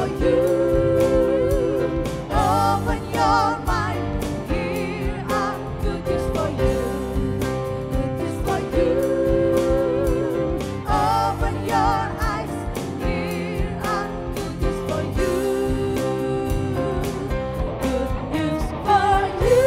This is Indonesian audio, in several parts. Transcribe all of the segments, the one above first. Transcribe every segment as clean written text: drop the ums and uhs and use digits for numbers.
for you. Open your mind, here are good news for you. Good news for you. Open your eyes, here are good news for you. Good news for you.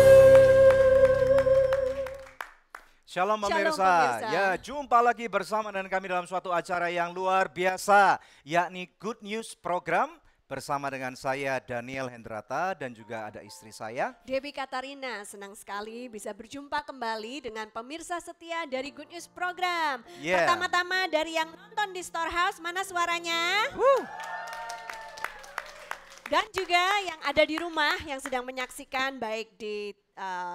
Shalom pemirsa. pemirsa. Ya, jumpa lagi bersama dengan kami dalam suatu acara yang luar biasa, yakni Good News Program bersama dengan saya Daniel Hendrata dan juga ada istri saya. Debbie Katarina, senang sekali bisa berjumpa kembali dengan pemirsa setia dari Good News Program. Yeah. Pertama-tama dari yang nonton di Storehouse, mana suaranya? Dan juga yang ada di rumah yang sedang menyaksikan baik di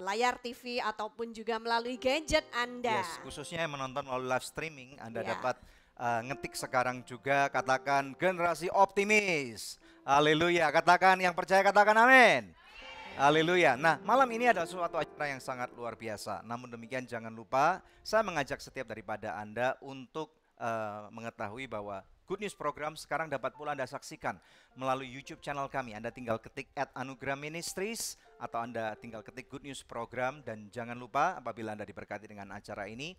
layar TV ataupun juga melalui gadget Anda. Yes, khususnya yang menonton melalui live streaming, Anda Ya. dapat ngetik sekarang juga, katakan generasi optimis. Haleluya, katakan yang percaya katakan amin. Haleluya. Nah, malam ini adalah suatu acara yang sangat luar biasa. Namun demikian jangan lupa, saya mengajak setiap daripada Anda untuk mengetahui bahwa Good News Program sekarang dapat pula Anda saksikan melalui YouTube channel kami. Anda tinggal ketik @anugerah-ministries atau Anda tinggal ketik Good News Program. Dan jangan lupa apabila Anda diberkati dengan acara ini,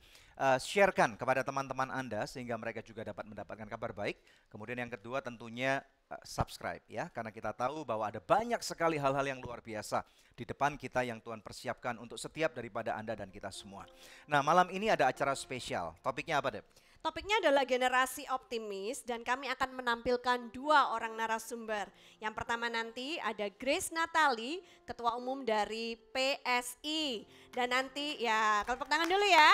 sharekan kepada teman-teman Anda sehingga mereka juga dapat mendapatkan kabar baik. Kemudian yang kedua tentunya subscribe ya, karena kita tahu bahwa ada banyak sekali hal-hal yang luar biasa di depan kita yang Tuhan persiapkan untuk setiap daripada Anda dan kita semua. Nah, malam ini ada acara spesial. Topiknya apa, Deb? Topiknya adalah generasi optimis dan kami akan menampilkan dua orang narasumber. Yang pertama nanti ada Grace Natali, Ketua Umum dari PSI. Dan nanti ya, kalau tepuk tangan dulu ya.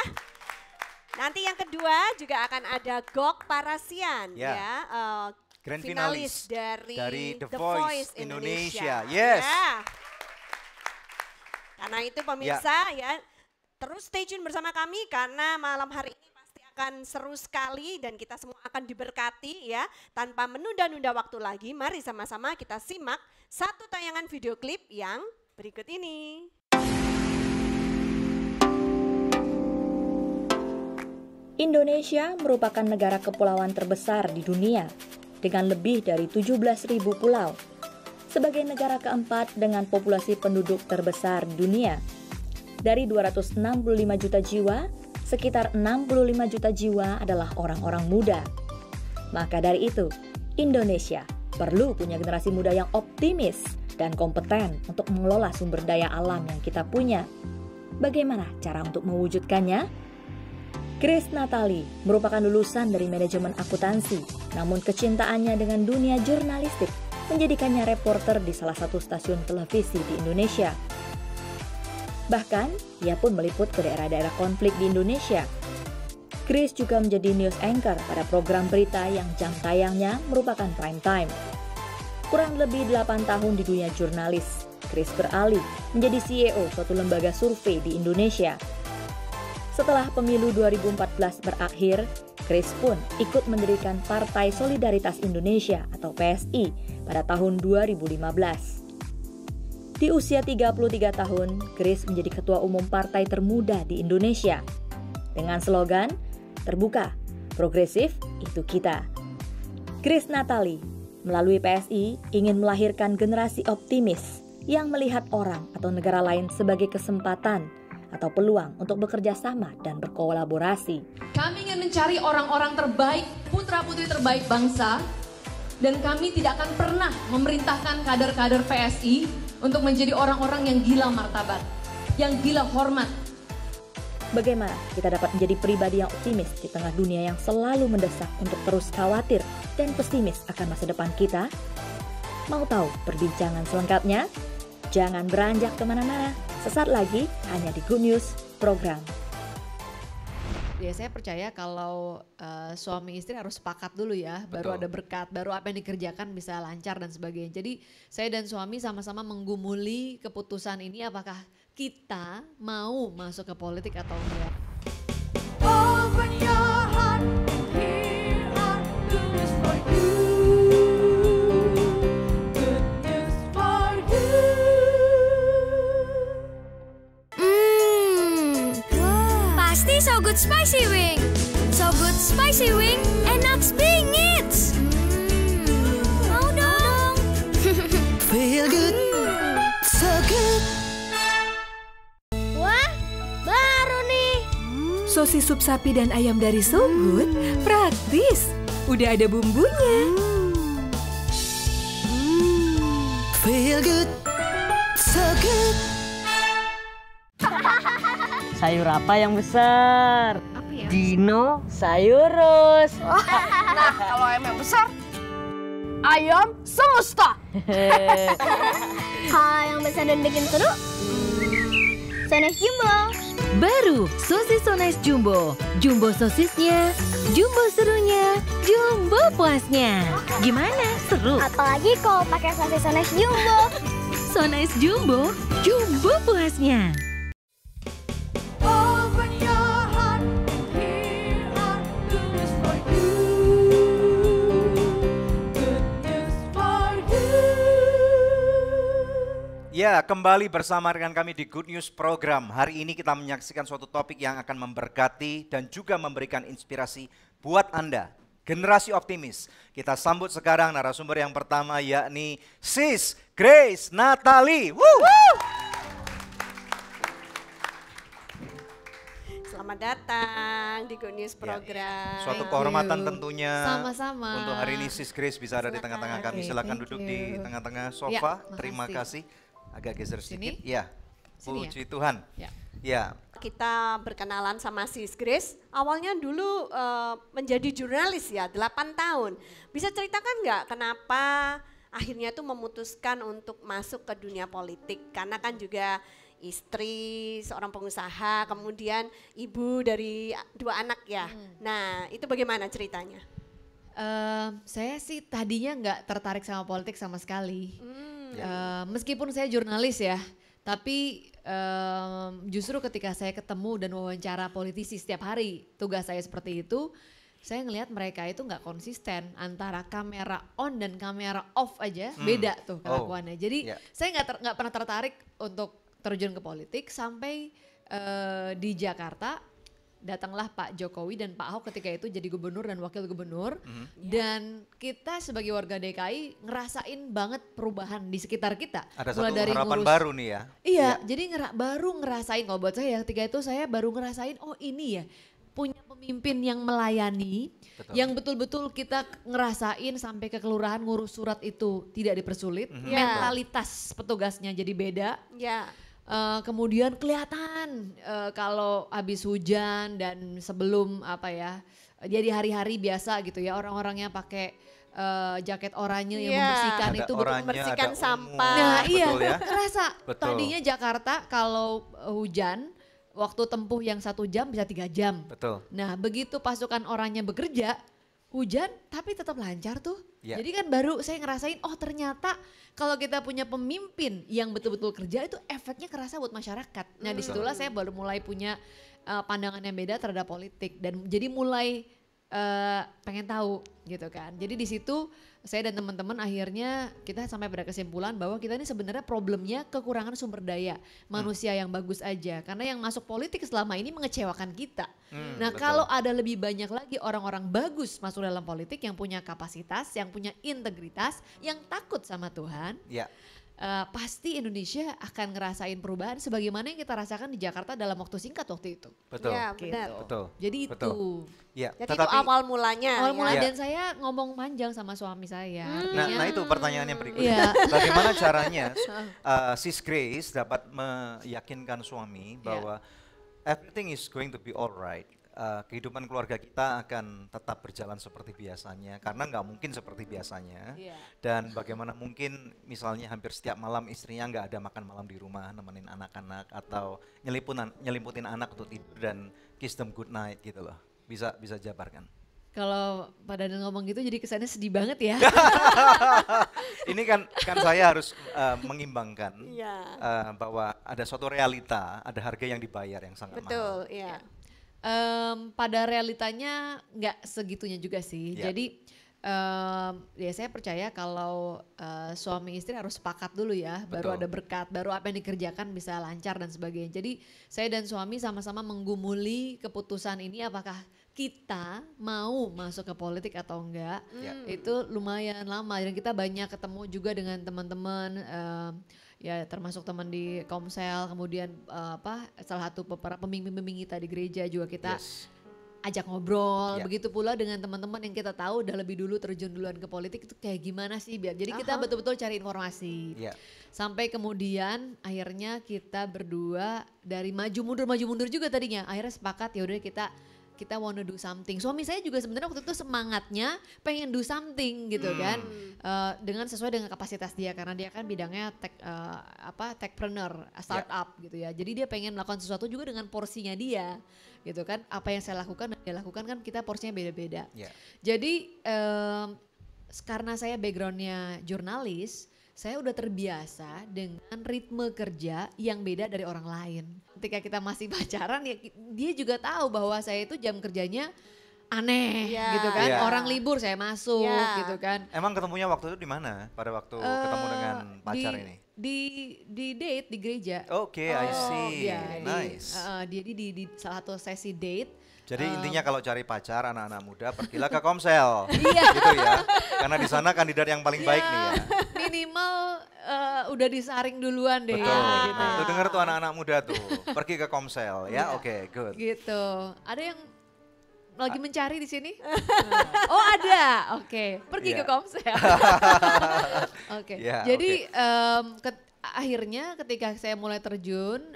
Nanti yang kedua juga akan ada Gok Parasian ya. Grand finalis finalis dari The Voice Indonesia. Yes. Ya. Karena itu pemirsa ya, terus stay tune bersama kami karena malam hari ini pasti akan seru sekali dan kita semua akan diberkati ya. Tanpa menunda-nunda waktu lagi, mari sama-sama kita simak satu tayangan video klip yang berikut ini. Indonesia merupakan negara kepulauan terbesar di dunia dengan lebih dari 17.000 pulau. Sebagai negara keempat dengan populasi penduduk terbesar di dunia. Dari 265 juta jiwa, sekitar 65 juta jiwa adalah orang-orang muda. Maka dari itu, Indonesia perlu punya generasi muda yang optimis dan kompeten untuk mengelola sumber daya alam yang kita punya. Bagaimana cara untuk mewujudkannya? Grace Natali merupakan lulusan dari manajemen akuntansi, namun kecintaannya dengan dunia jurnalistik menjadikannya reporter di salah satu stasiun televisi di Indonesia. Bahkan, ia pun meliput ke daerah-daerah konflik di Indonesia. Grace juga menjadi news anchor pada program berita yang jam tayangnya merupakan prime time. Kurang lebih 8 tahun di dunia jurnalis, Grace beralih menjadi CEO suatu lembaga survei di Indonesia. Setelah pemilu 2014 berakhir, Grace pun ikut mendirikan Partai Solidaritas Indonesia atau PSI pada tahun 2015. Di usia 33 tahun, Grace menjadi ketua umum partai termuda di Indonesia. Dengan slogan, terbuka, progresif, itu kita. Grace Natali melalui PSI ingin melahirkan generasi optimis yang melihat orang atau negara lain sebagai kesempatan atau peluang untuk bekerja sama dan berkolaborasi. Kami ingin mencari orang-orang terbaik, putra-putri terbaik bangsa, dan kami tidak akan pernah memerintahkan kader-kader PSI untuk menjadi orang-orang yang gila martabat, yang gila hormat. Bagaimana kita dapat menjadi pribadi yang optimis di tengah dunia yang selalu mendesak untuk terus khawatir dan pesimis akan masa depan kita? Mau tahu perbincangan selengkapnya? Jangan beranjak kemana-mana, sesaat lagi hanya di Good News Program. Ya, saya percaya kalau suami istri harus sepakat dulu ya, baru Betul. ada berkat, baru apa yang dikerjakan bisa lancar dan sebagainya. Jadi saya dan suami sama-sama menggumuli keputusan ini apakah kita mau masuk ke politik atau enggak. Open your heart, here are good news for you. Good news for you. Pasti So Good Spicy Wing. So Good Spicy Wing, enak bingits. Mau dong. Feel good, so good. Wah, baru nih. Sosis sup sapi dan ayam dari So Good praktis. Udah ada bumbunya. Feel good, so good. Sayur apa yang besar? Apa ya? Dino Sayurus. Nah, kalau ayam yang besar, ayam semesta. Kalau yang besar dan bikin seru, Sones Jumbo. Baru sosis Sones Jumbo. Jumbo sosisnya, jumbo serunya, jumbo puasnya. Gimana? Seru? Apalagi kalau pakai sosis Sones Jumbo. Sones Jumbo, jumbo puasnya. Ya, kembali bersama dengan kami di Good News Program. Hari ini kita menyaksikan suatu topik yang akan memberkati dan juga memberikan inspirasi buat Anda. Generasi optimis. Kita sambut sekarang narasumber yang pertama yakni Sis Grace Natali. Woo! Selamat datang di Good News Program. Suatu Thank kehormatan you. tentunya. Sama-sama. Untuk hari ini Sis Grace bisa ada di Silakan. tengah-tengah kami. Oke, Silakan thank duduk you. di tengah-tengah Ya, sofa. Terima makasih. kasih. Agak geser Sini? sedikit. Ya. Sini ya? Puji Tuhan. Ya. Ya. Kita berkenalan sama Sis Grace. Awalnya dulu menjadi jurnalis ya, 8 tahun. Bisa ceritakan nggak kenapa akhirnya tuh memutuskan untuk masuk ke dunia politik? Karena kan juga istri, seorang pengusaha, kemudian ibu dari 2 anak ya. Nah, itu bagaimana ceritanya? Saya sih tadinya nggak tertarik sama politik sama sekali. Ya. Meskipun saya jurnalis ya, tapi justru ketika saya ketemu dan wawancara politisi setiap hari, tugas saya seperti itu, saya ngelihat mereka itu nggak konsisten antara kamera on dan kamera off aja, beda tuh kelakuannya. Jadi Ya. saya nggak pernah tertarik untuk terjun ke politik sampai di Jakarta. Datanglah Pak Jokowi dan Pak Ahok ketika itu jadi gubernur dan wakil gubernur. Dan kita sebagai warga DKI ngerasain banget perubahan di sekitar kita. Ada Mulai satu dari harapan ngurus- baru nih ya. Iya, jadi baru ngerasain, kalau buat saya ketika itu saya baru ngerasain, oh ini ya punya pemimpin yang melayani, Betul. yang betul-betul kita ngerasain sampai ke kelurahan ngurus surat itu tidak dipersulit, Ya. mentalitas petugasnya jadi beda. Ya, Kemudian kelihatan kalau habis hujan dan sebelum apa ya, jadi hari-hari biasa gitu ya, orang-orangnya pakai jaket oranye yang Iya. membersihkan Ada itu betul oranye, membersihkan ada sampah. ungu, Nah iya, betul ya. kerasa. Betul. Tadinya Jakarta kalau hujan, waktu tempuh yang 1 jam bisa 3 jam. Betul. Nah begitu pasukan orangnya bekerja, hujan tapi tetap lancar tuh. Ya. Jadi kan baru saya ngerasain, oh ternyata kalau kita punya pemimpin yang betul-betul kerja itu efeknya kerasa buat masyarakat. Nah disitulah saya baru mulai punya pandangan yang beda terhadap politik. Dan jadi mulai pengen tahu gitu kan. Jadi di situ saya dan teman-teman akhirnya kita sampai pada kesimpulan bahwa kita ini sebenarnya problemnya kekurangan sumber daya manusia yang bagus aja. Karena yang masuk politik selama ini mengecewakan kita. Nah betul. kalau ada lebih banyak lagi orang-orang bagus masuk dalam politik yang punya kapasitas, yang punya integritas, yang takut sama Tuhan, Ya. pasti Indonesia akan ngerasain perubahan sebagaimana yang kita rasakan di Jakarta dalam waktu singkat waktu itu. Betul. ya Gitu. benar. Betul. Jadi Betul. itu. Ya, Jadi tetapi itu awal mulanya. Awal ya. mulai Ya. dan saya ngomong panjang sama suami saya. nah itu pertanyaan yang berikutnya. Iya. Bagaimana caranya Sis Grace dapat meyakinkan suami bahwa everything is going to be alright. Kehidupan keluarga kita akan tetap berjalan seperti biasanya karena nggak mungkin seperti biasanya. Iya. Dan bagaimana mungkin misalnya hampir setiap malam istrinya nggak ada makan malam di rumah nemenin anak-anak atau nyelimutin anak untuk tidur dan kiss them good night gitu loh. Bisa jabarkan. Kalau Pak Dadan ngomong gitu jadi kesannya sedih banget ya. Ini kan saya harus mengimbangkan Iya. bahwa ada suatu realita, ada harga yang dibayar yang sangat mahal. Betul, ya. Pada realitanya nggak segitunya juga sih. Ya. Jadi ya saya percaya kalau suami istri harus sepakat dulu ya, baru Betul. ada berkat, baru apa yang dikerjakan bisa lancar dan sebagainya. Jadi saya dan suami sama-sama menggumuli keputusan ini apakah kita mau masuk ke politik atau enggak itu lumayan lama, dan kita banyak ketemu juga dengan teman-teman ya termasuk teman di Komsel, kemudian salah satu para pemimpin-pemimpin kita di gereja juga kita ajak ngobrol. Begitu pula dengan teman-teman yang kita tahu udah lebih dulu terjun duluan ke politik, itu kayak gimana sih biar. Jadi kita betul-betul cari informasi. Sampai kemudian akhirnya kita berdua dari maju mundur juga tadinya. Akhirnya sepakat ya udah kita wanna do something. Suami saya juga sebenarnya waktu itu semangatnya pengen do something gitu kan, dengan sesuai dengan kapasitas dia karena dia kan bidangnya techpreneur, startup gitu ya. Jadi dia pengen melakukan sesuatu juga dengan porsinya dia gitu kan. Apa yang saya lakukan dan dia lakukan kan kita porsinya beda-beda. Jadi karena saya backgroundnya jurnalis, saya udah terbiasa dengan ritme kerja yang beda dari orang lain. Ketika kita masih pacaran ya dia juga tahu bahwa saya itu jam kerjanya aneh gitu kan. Orang libur saya masuk gitu kan. Emang ketemunya waktu itu di mana? Pada waktu ketemu dengan pacar ini? Di date di gereja. Oke, I see. Nice. Jadi di salah satu sesi date. Jadi intinya kalau cari pacar anak-anak muda pergilah ke Komsel, gitu ya. Karena di sana kandidat yang paling baik nih ya. Minimal udah disaring duluan deh. Betul. Ya, gitu. Tuh denger tuh anak-anak muda tuh pergi ke Komsel ya. Oke, good. Gitu. Ada yang lagi mencari di sini? Oh ada, oke. Pergi ke Komsel. Oke. Jadi akhirnya ketika saya mulai terjun,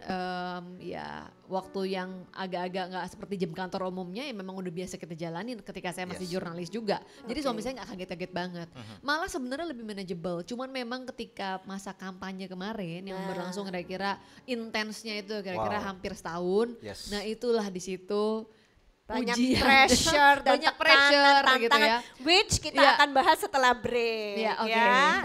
ya waktu yang agak-agak nggak seperti jam kantor umumnya ya memang udah biasa kita jalanin ketika saya masih jurnalis juga. Jadi suami saya nggak kaget-kaget banget. Malah sebenarnya lebih manageable. Cuman memang ketika masa kampanye kemarin yang berlangsung kira-kira intensnya itu kira-kira hampir setahun. Nah itulah di situ banyak ujian. pressure dan banyak pressure tantangan gitu ya. Which kita akan bahas setelah break.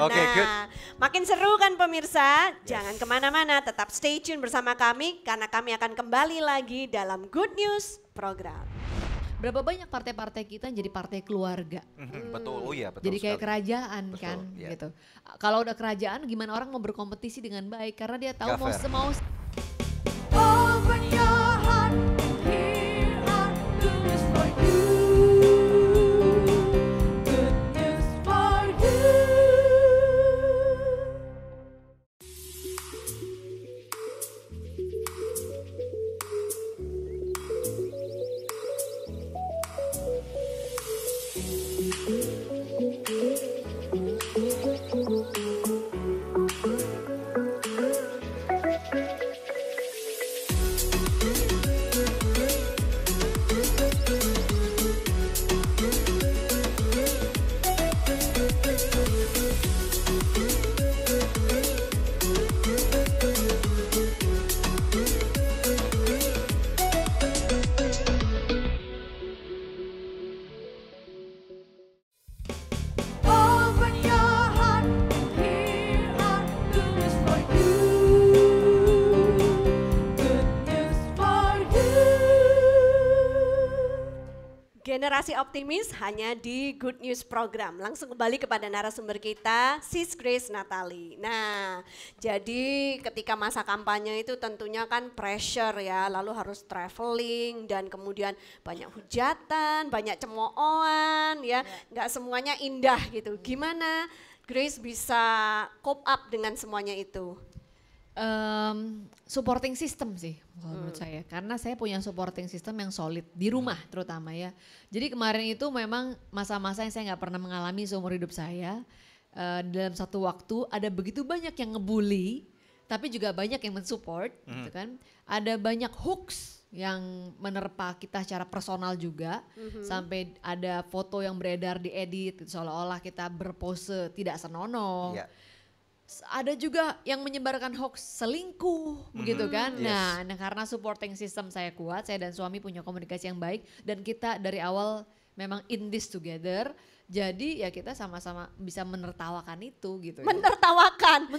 Oke, good. Makin seru kan pemirsa? Jangan kemana-mana, tetap stay tune bersama kami karena kami akan kembali lagi dalam Good News program. Berapa banyak partai-partai kita yang jadi partai keluarga. Betul, betul. Jadi kayak kerajaan kan gitu. Kalau udah kerajaan gimana orang mau berkompetisi dengan baik karena dia tahu mau Open your heart, here are good news for you. Good news for you. Open your heart, here are good news for you. Good news for you. Generasi optimis hanya di Good News program. Langsung kembali kepada narasumber kita, Sis Grace Natali. Nah, jadi ketika masa kampanye itu tentunya kan pressure ya, lalu harus traveling dan kemudian banyak hujatan, banyak cemoohan ya, nggak semuanya indah gitu. Gimana Grace bisa cope up dengan semuanya itu? Supporting system sih kalau menurut saya, karena saya punya supporting system yang solid di rumah terutama ya. Jadi kemarin itu memang masa-masa yang saya nggak pernah mengalami seumur hidup saya. Dalam satu waktu ada begitu banyak yang ngebully, tapi juga banyak yang mensupport, gitu kan. Ada banyak hoax yang menerpa kita secara personal juga, sampai ada foto yang beredar diedit seolah-olah kita berpose tidak senonoh. Ada juga yang menyebarkan hoax selingkuh begitu kan. Nah, karena supporting system saya kuat, saya dan suami punya komunikasi yang baik dan kita dari awal memang in this together. Jadi ya kita sama-sama bisa menertawakan itu gitu. Menertawakan.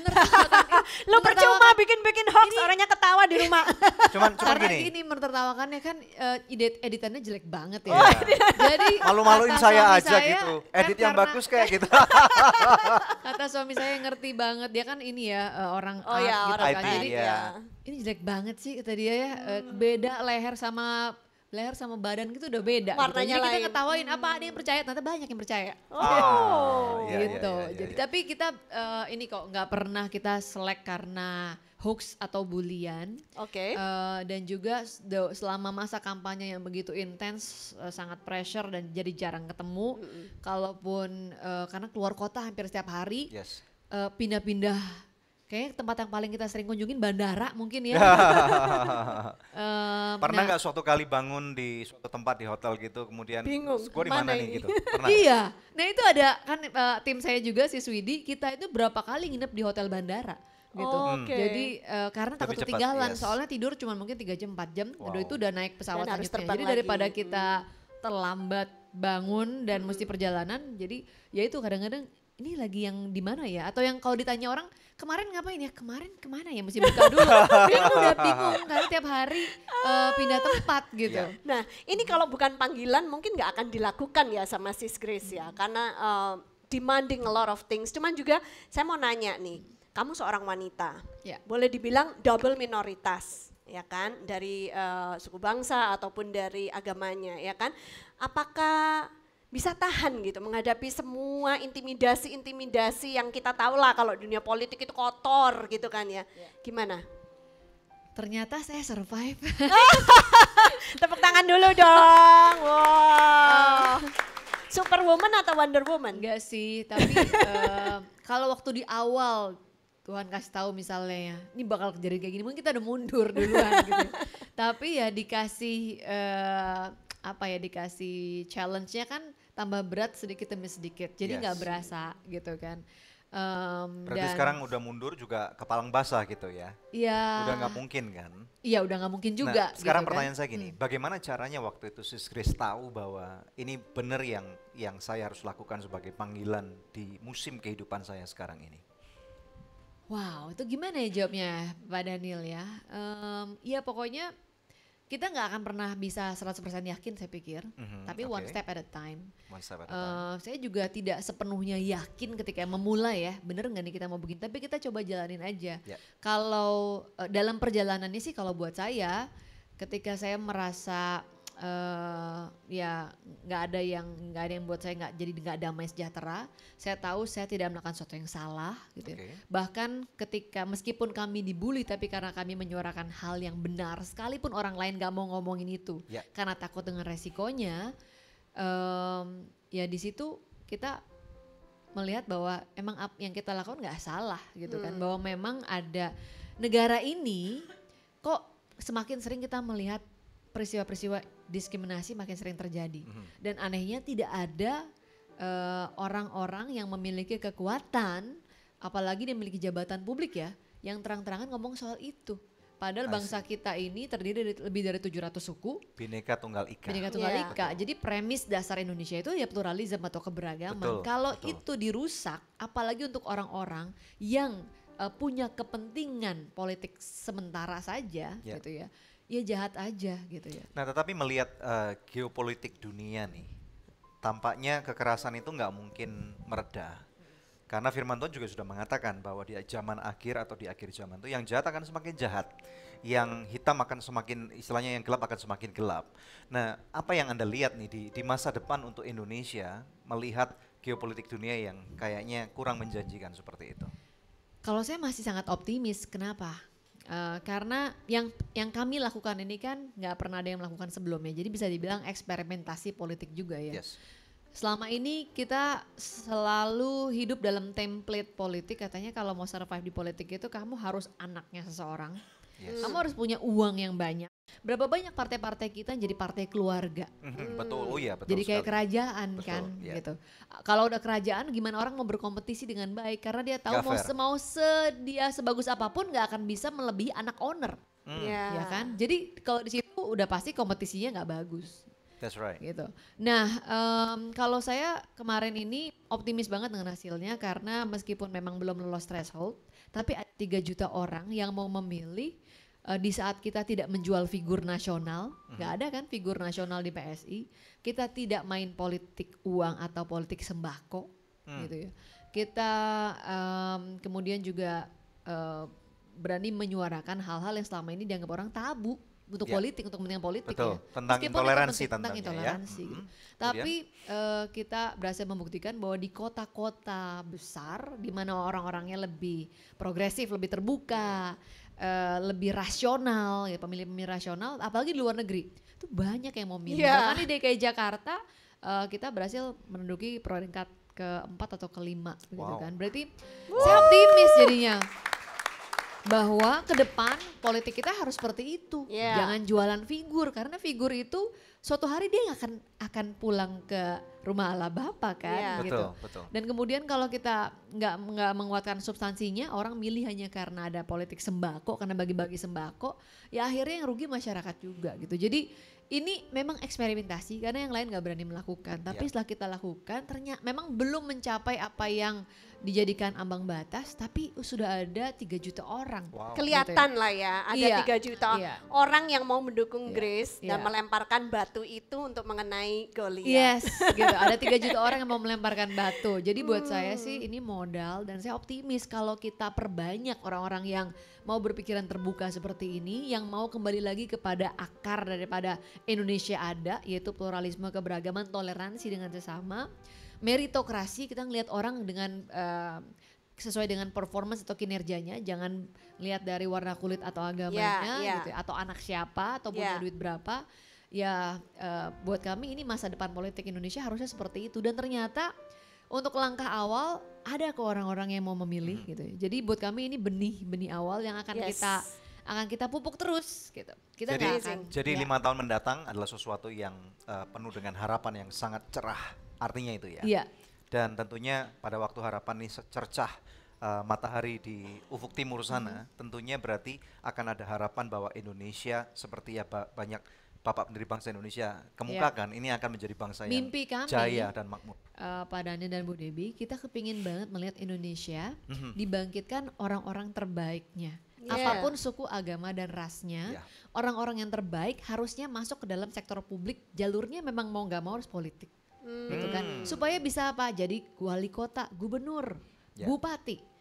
Lu percuma bikin-bikin hoax, orangnya ketawa di rumah. Cuman Karena gini. menertawakannya kan editannya jelek banget ya. Oh, Jadi malu-maluin kata saya suami aja saya, gitu. kan Edit yang karena- bagus kayak gitu. Kata suami saya ngerti banget, dia kan ini ya orang Oh art ya, gitu orang kan. IT, Jadi ya. ini jelek banget sih kata dia ya, beda leher sama leher sama badan gitu udah beda gitu. Warnanya Jadi kita lain. ketawain apa ada yang percaya, ternyata banyak yang percaya. Iya, Gitu. iya, iya, Jadi iya. tapi kita ini kok nggak pernah kita selek karena hoax atau bulian. Oke. Dan juga selama masa kampanye yang begitu intens, sangat pressure dan jadi jarang ketemu. Kalaupun karena keluar kota hampir setiap hari, Yes. pindah-pindah. Kayaknya tempat yang paling kita sering kunjungin bandara mungkin ya. Pernah Nah, nggak suatu kali bangun di suatu tempat di hotel gitu, kemudian Bingung, gue di mana mana nih ini? gitu? Pernah? Iya, nah itu ada kan tim saya juga si Swidi, kita itu berapa kali nginep di hotel bandara gitu. Oke. Jadi karena takut Lebih cepat, ketinggalan, yes. soalnya tidur cuma mungkin 3 jam 4 jam, Wow. udah itu udah naik pesawat Dan harus selanjutnya. terbang Jadi daripada lagi. kita terlambat bangun dan mesti perjalanan, jadi ya itu kadang-kadang ini lagi yang di mana ya? Atau yang kalau ditanya orang kemarin ngapain ya? Kemarin kemana ya? Mesti buka dulu. Dia kan udah bingung karena tiap hari pindah tempat gitu. Iya. Nah, ini kalau bukan panggilan mungkin nggak akan dilakukan ya sama Sis Grace ya, karena demanding a lot of things. Cuman juga saya mau nanya nih, kamu seorang wanita, Ya. boleh dibilang double minoritas, ya kan, dari suku bangsa ataupun dari agamanya, ya kan? Apakah bisa tahan gitu menghadapi semua intimidasi yang kita tahu lah kalau dunia politik itu kotor gitu kan ya? Gimana? Ternyata saya survive. Tepuk tangan dulu dong. Wow. Superwoman atau Wonder Woman? Enggak sih, tapi kalau waktu di awal Tuhan kasih tahu misalnya ya, ini bakal kejadian kayak gini, mungkin kita udah mundur duluan gitu. Tapi ya dikasih dikasih challenge-nya kan tambah berat sedikit demi sedikit, jadi nggak Yes. berasa gitu kan. Berarti sekarang udah mundur juga kepalang basah gitu ya? ya, Udah nggak mungkin kan? Iya udah nggak mungkin juga. Nah, sekarang gitu kan. pertanyaan saya gini, bagaimana caranya waktu itu Sis Grace tahu bahwa ini benar yang saya harus lakukan sebagai panggilan di musim kehidupan saya sekarang ini? Wow, itu gimana ya jawabnya Pak Daniel ya? Ya pokoknya kita nggak akan pernah bisa 100% yakin saya pikir, tapi one oke. step at a time. One step at a time. Saya juga tidak sepenuhnya yakin ketika memulai ya, bener nggak nih kita mau begini, tapi kita coba jalanin aja. Ya. Kalau dalam perjalanannya sih kalau buat saya, ketika saya merasa ya nggak ada yang buat saya nggak damai sejahtera, saya tahu saya tidak melakukan sesuatu yang salah gitu. Oke. Bahkan ketika meskipun kami dibully tapi karena kami menyuarakan hal yang benar, sekalipun orang lain nggak mau ngomongin itu Ya. karena takut dengan resikonya, ya di situ kita melihat bahwa emang yang kita lakukan nggak salah gitu kan, bahwa memang ada negara ini kok semakin sering kita melihat peristiwa-peristiwa diskriminasi makin sering terjadi, dan anehnya tidak ada orang-orang yang memiliki kekuatan, apalagi dia memiliki jabatan publik ya, yang terang-terangan ngomong soal itu. Padahal bangsa kita ini terdiri dari lebih dari 700 suku, Bhinneka Tunggal Ika. Bhinneka Tunggal Iya. Ika. Jadi premis dasar Indonesia itu ya pluralisme atau keberagaman. Betul, Kalau betul. itu dirusak, apalagi untuk orang-orang yang punya kepentingan politik sementara saja, Ya. gitu ya, ya jahat aja gitu ya. Nah, tetapi melihat geopolitik dunia nih, tampaknya kekerasan itu nggak mungkin mereda. Karena firman Tuhan juga sudah mengatakan bahwa di zaman akhir atau di akhir zaman itu yang jahat akan semakin jahat. Yang hitam akan semakin, istilahnya yang gelap akan semakin gelap. Nah, apa yang Anda lihat nih di masa depan untuk Indonesia melihat geopolitik dunia yang kayaknya kurang menjanjikan seperti itu? Kalau saya masih sangat optimis, kenapa? Karena yang kami lakukan ini kan nggak pernah ada yang melakukan sebelumnya. Jadi bisa dibilang eksperimentasi politik juga ya. Yes. Selama ini kita selalu hidup dalam template politik, katanya kalau mau survive di politik itu kamu harus anaknya seseorang, Yes. kamu harus punya uang yang banyak. Berapa banyak partai-partai kita yang jadi partai keluarga, Betul, oh iya betul jadi kayak sekali. kerajaan Betul, kan iya. gitu. Kalau udah kerajaan gimana orang mau berkompetisi dengan baik, karena dia tahu Nggak fair. dia sebagus apapun nggak akan bisa melebihi anak owner, Ya. ya kan? Jadi kalau di situ udah pasti kompetisinya nggak bagus. That's right. Gitu. Nah, kalau saya kemarin ini optimis banget dengan hasilnya karena meskipun memang belum lolos threshold, tapi ada 3 juta orang yang mau memilih di saat kita tidak menjual figur nasional, nggak ada kan figur nasional di PSI, kita tidak main politik uang atau politik sembako, gitu ya. Kita kemudian juga berani menyuarakan hal-hal yang selama ini dianggap orang tabu. untuk Ya. politik, untuk kepentingan politik Betul, ya. tentang Meskipun itu intoleransi penting, tentang tentunya ya. intoleransi gitu. Tapi kita berhasil membuktikan bahwa di kota-kota besar di mana orang-orangnya lebih progresif, lebih terbuka, lebih rasional, ya pemilih-pemilih rasional, apalagi di luar negeri itu banyak yang mau milih. Iya. Bahkan di DKI Jakarta kita berhasil menduduki peringkat ke-4 atau ke-5 gitu Wow. kan. Berarti saya optimis jadinya bahwa ke depan politik kita harus seperti itu. Iya. Jangan jualan figur karena figur itu suatu hari dia akan pulang ke rumah Allah Bapa kan Iya. gitu. Betul. Dan kemudian kalau kita nggak menguatkan substansinya, orang milih hanya karena ada politik sembako, karena bagi-bagi sembako, ya akhirnya yang rugi masyarakat juga gitu. Jadi ini memang eksperimentasi karena yang lain nggak berani melakukan. Tapi setelah kita lakukan, ternyata memang belum mencapai apa yang dijadikan ambang batas, tapi sudah ada 3 juta orang. Wow. Kelihatan lah ya, ada Iya, 3 juta iya. orang yang mau mendukung Iya, Grace dan iya. melemparkan batu itu untuk mengenai Goliat. Yes, gitu. Ada 3 juta orang yang mau melemparkan batu. Jadi buat saya sih ini modal dan saya optimis kalau kita perbanyak orang-orang yang mau berpikiran terbuka seperti ini, yang mau kembali lagi kepada akar daripada Indonesia ada, yaitu pluralisme, keberagaman, toleransi dengan sesama, meritokrasi, kita ngelihat orang dengan sesuai dengan performance atau kinerjanya, jangan lihat dari warna kulit atau agamanya Iya. gitu, atau anak siapa atau punya Iya. duit berapa. Ya buat kami ini masa depan politik Indonesia harusnya seperti itu, dan ternyata untuk langkah awal ada ke orang-orang yang mau memilih gitu. Jadi buat kami ini benih awal yang akan Yes. kita pupuk terus gitu. Kita nggak akan. Jadi ya. 5 tahun mendatang adalah sesuatu yang penuh dengan harapan yang sangat cerah, artinya itu ya. Iya. Dan tentunya pada waktu harapan ini secercah matahari di ufuk timur sana, tentunya berarti akan ada harapan bahwa Indonesia seperti ya banyak Bapak pendiri bangsa Indonesia kemukakan, ini akan menjadi bangsa yang Mimpi kami, jaya dan makmur. Pak Daniel dan Bu Debi, kita kepingin banget melihat Indonesia dibangkitkan orang-orang terbaiknya. Yeah. Apapun suku, agama, dan rasnya, Yeah. orang-orang yang terbaik harusnya masuk ke dalam sektor publik. Jalurnya memang mau nggak mau harus politik, gitu kan? Supaya bisa apa? Jadi wali kota, gubernur, Yeah. bupati.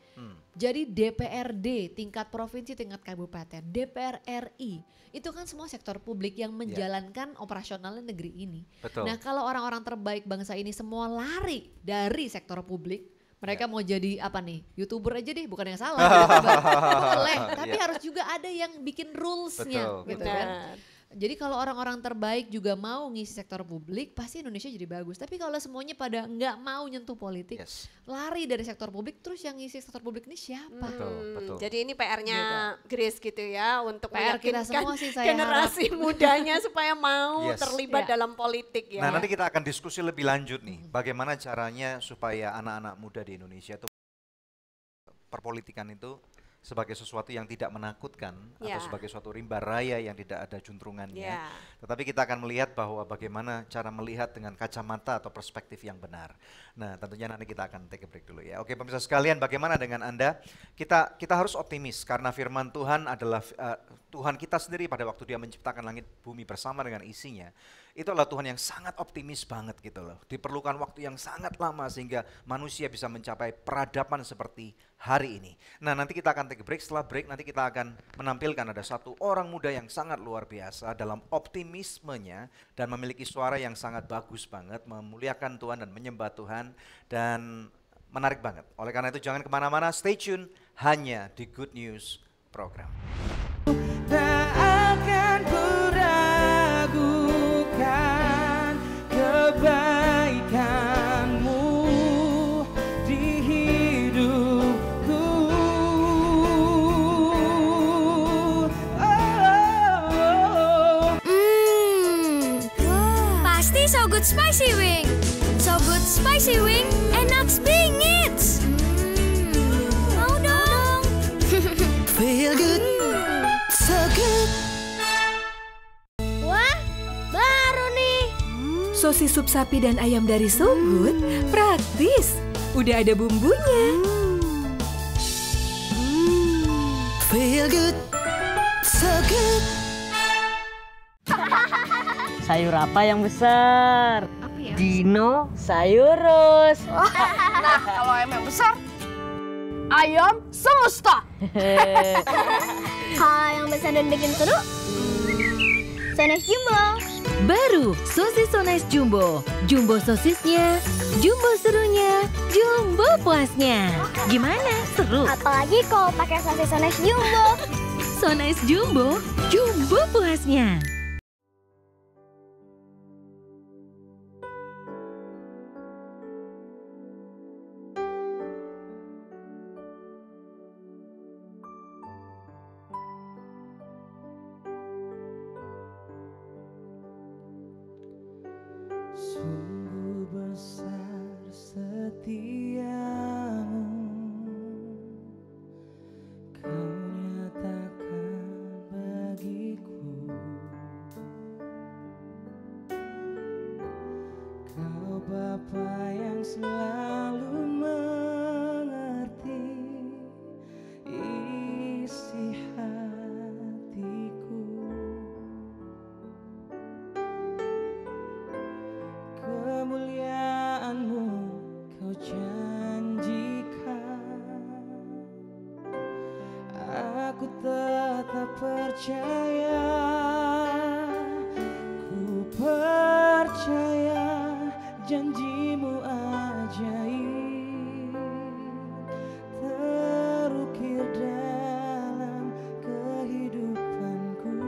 Jadi DPRD, tingkat provinsi, tingkat kabupaten, DPR RI, itu kan semua sektor publik yang menjalankan operasionalnya negeri ini. Betul. Nah kalau orang-orang terbaik bangsa ini semua lari dari sektor publik, mereka mau jadi apa nih, YouTuber aja deh, bukan yang salah, YouTuber. Boleh, tapi harus juga ada yang bikin rulesnya, Betul, gitu betul. kan. Jadi kalau orang-orang terbaik juga mau ngisi sektor publik, pasti Indonesia jadi bagus. Tapi kalau semuanya pada nggak mau nyentuh politik, Yes. lari dari sektor publik, terus yang ngisi sektor publik ini siapa? Betul. Jadi ini PR-nya Grace gitu ya, untuk PR kita meyakinkan semua sih saya generasi mudanya supaya mau Yes. terlibat Iya. dalam politik ya. Nah nanti kita akan diskusi lebih lanjut nih, bagaimana caranya supaya anak-anak muda di Indonesia itu perpolitikan itu sebagai sesuatu yang tidak menakutkan Ya. atau sebagai suatu rimba raya yang tidak ada juntrungannya. Ya. Tetapi kita akan melihat bahwa bagaimana cara melihat dengan kacamata atau perspektif yang benar. Nah tentunya nanti kita akan take a break dulu ya. Oke pemirsa sekalian, bagaimana dengan Anda? Kita harus optimis karena firman Tuhan adalah Tuhan kita sendiri pada waktu Dia menciptakan langit bumi bersama dengan isinya. Itu adalah Tuhan yang sangat optimis banget gitu loh. Diperlukan waktu yang sangat lama sehingga manusia bisa mencapai peradaban seperti hari ini. Nah nanti kita akan take a break, setelah break nanti kita akan menampilkan ada satu orang muda yang sangat luar biasa dalam optimismenya dan memiliki suara yang sangat bagus banget, memuliakan Tuhan dan menyembah Tuhan dan menarik banget. Oleh karena itu jangan kemana-mana, stay tune hanya di Good News Program. Tak akan kuragukan kebaikanmu di hidupku. Pasti So Good Spicy Wing. So Good Spicy Wing, enak bingit. Mau dong. Feel good, so good. Wah, baru nih. Sosis sup sapi dan ayam dari So Good praktis. Udah ada bumbunya. Feel good, so good. Sayur apa yang besar? Apa ya? Dinosaurus. Nah, kalau ayam yang besar, ayam semesta. Kalau yang besar dan bikin seru, So Nice Jumbo. Baru sosis So Nice Jumbo. Jumbo sosisnya, jumbo serunya, jumbo puasnya. Gimana? Seru? Apalagi kalau pakai sosis So Nice Jumbo. So Nice Jumbo, jumbo puasnya. Sungguh besar setiamu, kau nyatakan bagiku. Kau Bapa yang selalu mengerti isi hatiku. Kemuliaan-Mu Kau janjikan, aku tetap percaya, ku percaya janji-Mu ajaib, terukir dalam kehidupanku.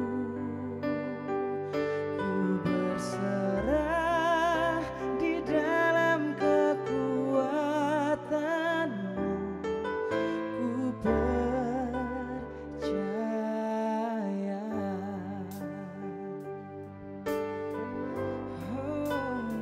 Ku berserah di dalam kekuatan-Mu, ku percaya. Oh,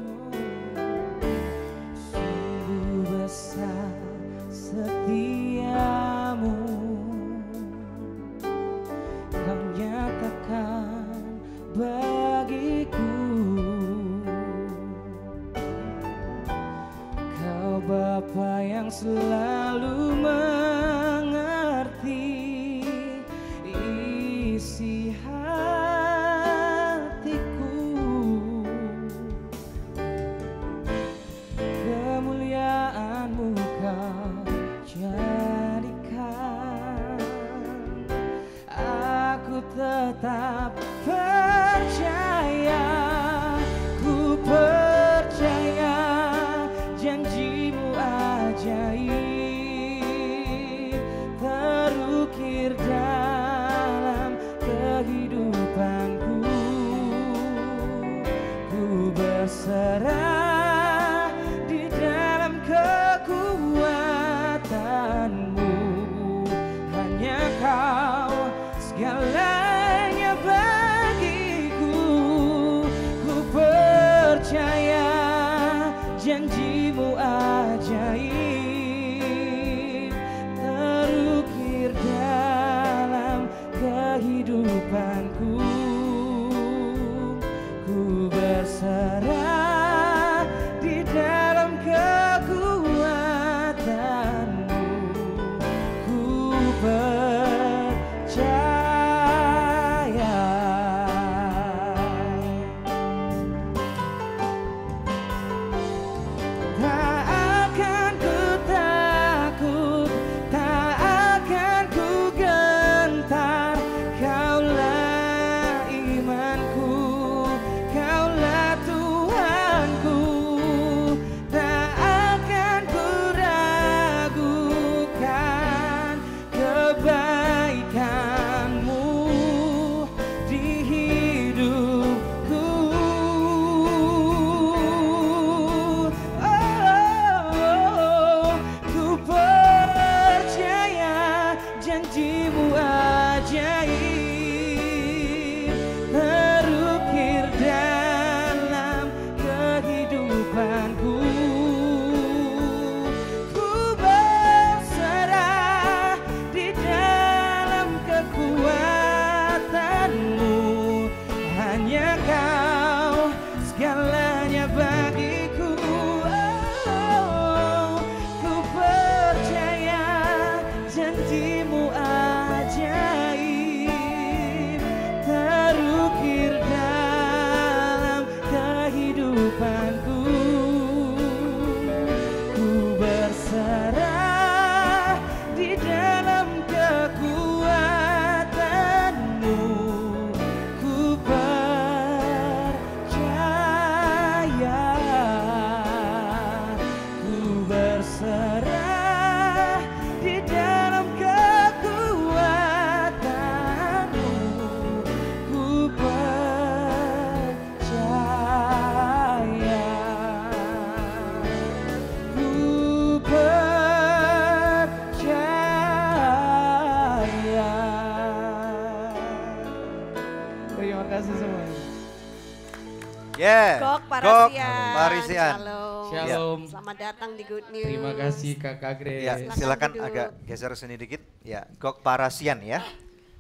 Yeah. Gok Parasian. Parisian. Shalom. Shalom. Selamat datang di Good News. Terima kasih Kakak Grace. Ya, silakan duduk. agak geser sini dikit. Ya, Gok Parasian ya.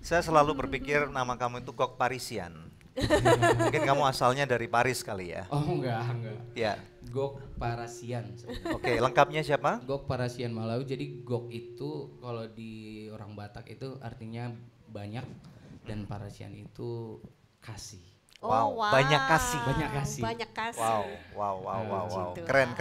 Saya selalu berpikir nama kamu itu Gok Parisian. Mungkin kamu asalnya dari Paris kali ya. Oh enggak. Ya. Gok Parasian. Oke, lengkapnya siapa? Gok Parasian Malawi. Jadi Gok itu kalau di orang Batak itu artinya banyak dan Parasian itu kasih. Wow, banyak kasih. Banyak kasih. Banyak kasih. Wow. Gitu. Keren.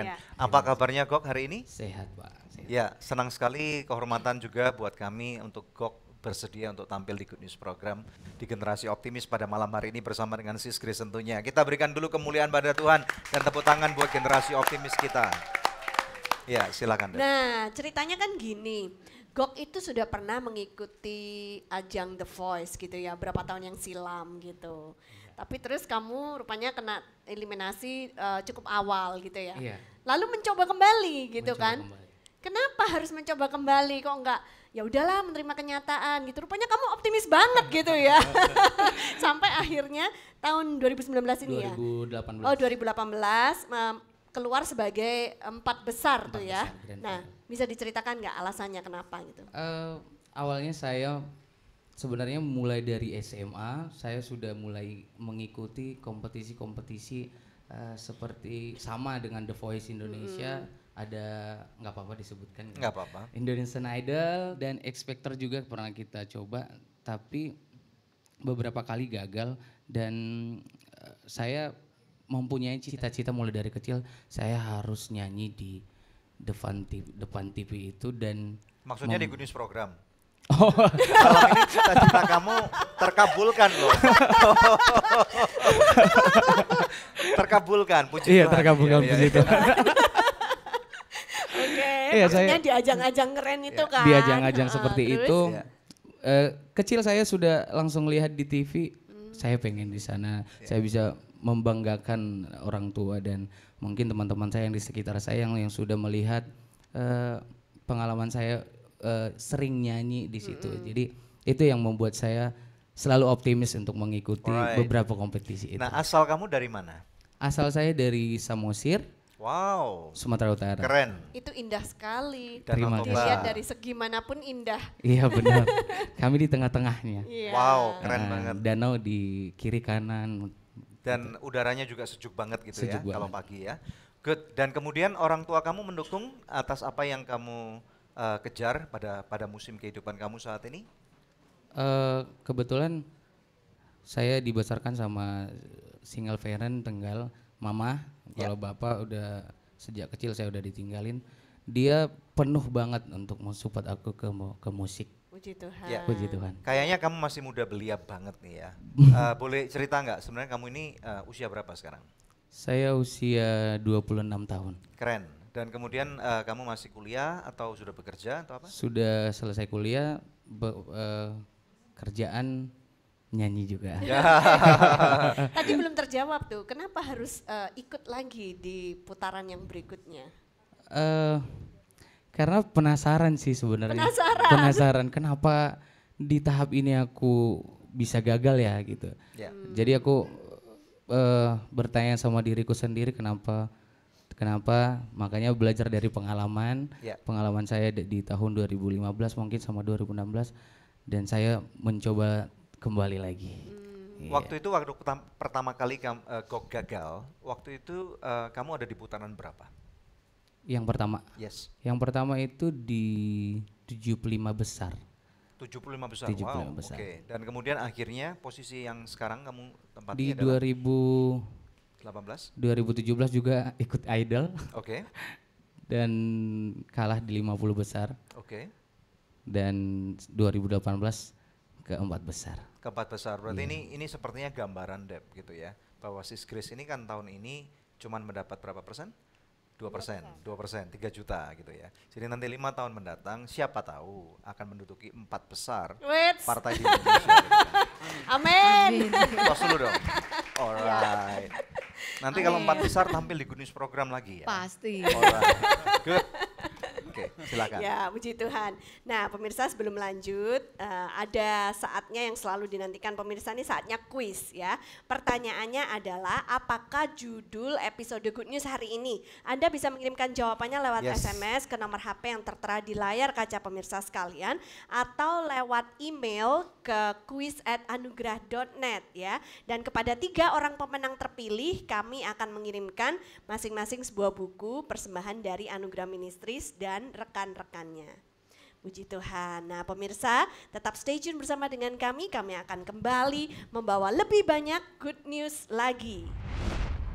Ya. Apa kabarnya Gok hari ini? Sehat, Pak. Sehat. Ya, senang sekali, kehormatan juga buat kami untuk Gok bersedia untuk tampil di Good News Program di Generasi Optimis pada malam hari ini bersama dengan Sis Grace tentunya. Kita berikan dulu kemuliaan pada Tuhan dan tepuk tangan buat Generasi Optimis kita. Ya, silakan. Dad. Nah, ceritanya kan gini. Gok itu sudah pernah mengikuti ajang The Voice gitu ya, berapa tahun yang silam gitu. Tapi terus kamu rupanya kena eliminasi cukup awal gitu ya. Iya. Lalu mencoba kembali gitu Mencoba kan. kembali. Kenapa harus mencoba kembali kok enggak? Ya udahlah menerima kenyataan gitu. Rupanya kamu optimis banget gitu ya. Sampai akhirnya tahun 2019 ini ya. 2018. Oh 2018 keluar sebagai 4 besar tuh ya. besar, Grand Nah, bisa diceritakan nggak alasannya kenapa gitu? Awalnya saya sebenarnya mulai dari SMA saya sudah mulai mengikuti kompetisi-kompetisi seperti sama dengan The Voice Indonesia. Ada nggak apa-apa disebutkan? Nggak apa-apa. Indonesian Idol dan X Factor juga pernah kita coba, tapi beberapa kali gagal dan saya mempunyai cita-cita mulai dari kecil saya harus nyanyi di depan TV itu dan Maksudnya di Good News Program. Oh. Kalau ini cita-cita kamu terkabulkan loh. Terkabulkan, puji Iya, Tuhan. terkabulkan, Iya, puji iya. Tuhan. Oke, Iya, maksudnya saya- di ajang-ajang keren itu kan? Di ajang-ajang seperti Terus? itu Iya. kecil saya sudah langsung lihat di TV, saya pengen di sana, saya bisa membanggakan orang tua dan mungkin teman-teman saya yang di sekitar saya yang sudah melihat pengalaman saya sering nyanyi di situ. Jadi itu yang membuat saya selalu optimis untuk mengikuti Alright. beberapa kompetisi itu. Nah, asal kamu dari mana? Asal saya dari Samosir, Wow, Sumatera Utara. keren. Itu indah sekali. Terima Danau kasih. Dilihat Toba. dari segi manapun indah. Iya benar. Kami di tengah-tengahnya. Iya. Wow, keren banget. Danau di kiri kanan. Dan udaranya juga sejuk banget gitu ya, Sejuk kalau banget. pagi ya. Good. Dan kemudian orang tua kamu mendukung atas apa yang kamu kejar pada musim kehidupan kamu saat ini? Kebetulan saya dibesarkan sama single parent tunggal, mama. Kalau bapak udah sejak kecil saya udah ditinggalin. Dia penuh banget untuk mensupport aku ke musik. Puji Tuhan. Ya. Puji Tuhan. Kayaknya kamu masih muda belia banget nih ya. Boleh cerita nggak sebenarnya kamu ini usia berapa sekarang? Saya usia 26 tahun. Keren. Dan kemudian kamu masih kuliah atau sudah bekerja atau apa? Sudah selesai kuliah, kerjaan nyanyi juga. Ya. Tadi belum terjawab tuh, kenapa harus ikut lagi di putaran yang berikutnya? Karena penasaran sih sebenarnya. Penasaran? Kenapa di tahap ini aku bisa gagal ya gitu. Ya. Jadi aku bertanya sama diriku sendiri kenapa, makanya belajar dari pengalaman. Ya. Pengalaman saya di tahun 2015 mungkin sama 2016 dan saya mencoba kembali lagi. Iya. Waktu itu waktu pertama kali Gok gagal, waktu itu kamu ada di putaran berapa? Yang pertama. Yes. Yang pertama itu di 75 besar. 75 besar. 75 Wow. besar. Oke. Dan kemudian akhirnya posisi yang sekarang kamu tempati Di adalah 2017 juga ikut Idol Oke. dan kalah di 50 besar. Oke. Dan 2018 keempat besar. Keempat besar. Berarti Iya. ini sepertinya gambaran Dep gitu ya. Bahwa Sis Grace ini kan tahun ini cuman mendapat berapa persen? 2%, 3 juta gitu ya. Jadi nanti 5 tahun mendatang siapa tahu akan menduduki 4 besar Wits. partai di Indonesia. Gitu kan. Amin. Tos dulu dong. Alright. Nanti kalau 4 besar tampil di Good News Program lagi ya. Pasti. Alright. Good. Oke, silakan. Ya, puji Tuhan. Nah, pemirsa sebelum lanjut, ada saatnya yang selalu dinantikan pemirsa, ini saatnya kuis ya. Pertanyaannya adalah, apakah judul episode Good News hari ini? Anda bisa mengirimkan jawabannya lewat SMS ke nomor HP yang tertera di layar kaca pemirsa sekalian, atau lewat email ke quiz@anugerah.net ya. Dan kepada 3 orang pemenang terpilih, kami akan mengirimkan masing-masing sebuah buku persembahan dari Anugerah Ministries dan rekan-rekannya. Puji Tuhan. Nah pemirsa, tetap stay tune bersama dengan kami akan kembali membawa lebih banyak good news lagi.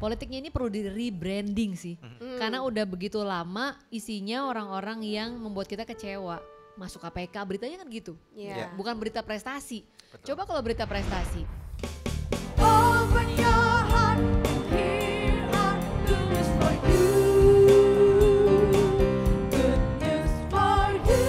Politiknya ini perlu di rebranding sih, karena udah begitu lama isinya orang-orang yang membuat kita kecewa. Masuk KPK, beritanya kan gitu, bukan berita prestasi. Coba kalau berita prestasi. Open your heart, here are good news for you. Good news for you.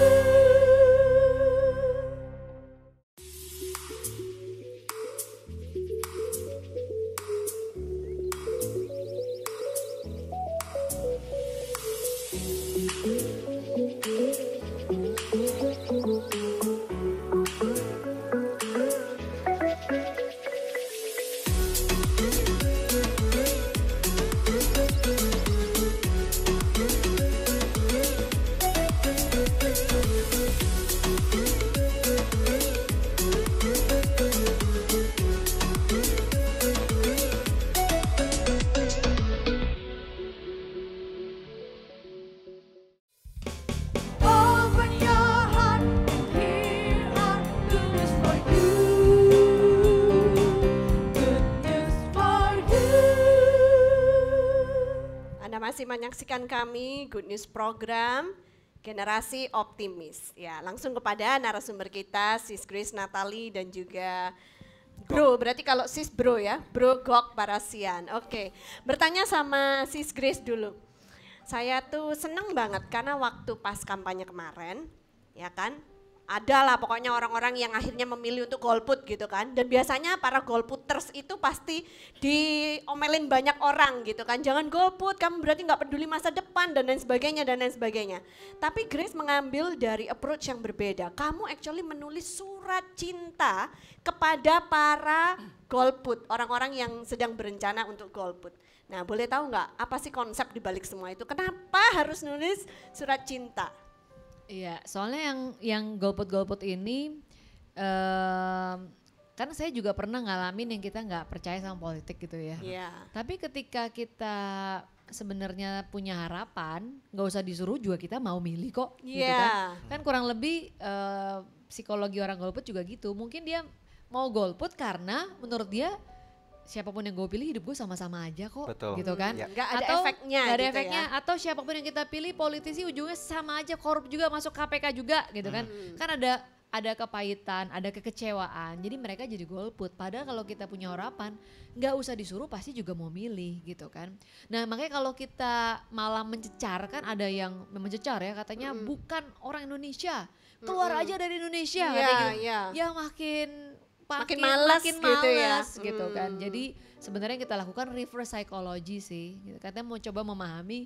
Open your heart, here are good news for you. Good news for you. Anda masih menyaksikan kami Good News Program Generasi Optimis. Ya, langsung kepada narasumber kita, Sis Grace Natali dan juga Bro, berarti kalau Sis Bro ya, Bro Gok Barasian. Oke, bertanya sama Sis Grace dulu. Saya tuh seneng banget karena waktu pas kampanye kemarin, ya kan, ada lah pokoknya orang-orang yang akhirnya memilih untuk golput gitu kan. Dan biasanya para golputers itu pasti diomelin banyak orang gitu kan. Jangan golput, kamu berarti nggak peduli masa depan dan lain sebagainya dan lain sebagainya. Tapi Grace mengambil dari approach yang berbeda. Kamu actually menulis surat cinta kepada para golput, orang-orang yang sedang berencana untuk golput. Nah, boleh tahu nggak apa sih konsep di balik semua itu? Kenapa harus nulis surat cinta? Iya, soalnya yang golput-golput ini, kan saya juga pernah ngalamin yang kita nggak percaya sama politik gitu ya. Iya. Tapi ketika kita sebenarnya punya harapan, nggak usah disuruh juga kita mau milih kok, gitu kan? Kan kurang lebih psikologi orang golput juga gitu. Mungkin dia mau golput karena menurut dia siapapun yang gue pilih hidup gue sama-sama aja kok. Betul. Gitu kan. Nggak ada Atau efeknya nggak ada gitu efeknya, ya. atau siapapun yang kita pilih politisi ujungnya sama aja, korup juga, masuk KPK juga gitu kan. Kan ada kepahitan, ada kekecewaan, jadi mereka jadi golput. Padahal kalau kita punya harapan, nggak usah disuruh pasti juga mau milih gitu kan. Nah makanya kalau kita malah mencecar, kan ada yang mencecar ya, katanya bukan orang Indonesia, keluar aja dari Indonesia, katanya gitu. Ya makin malas gitu kan. Jadi sebenarnya kita lakukan reverse psychology sih, gitu. Katanya mau coba memahami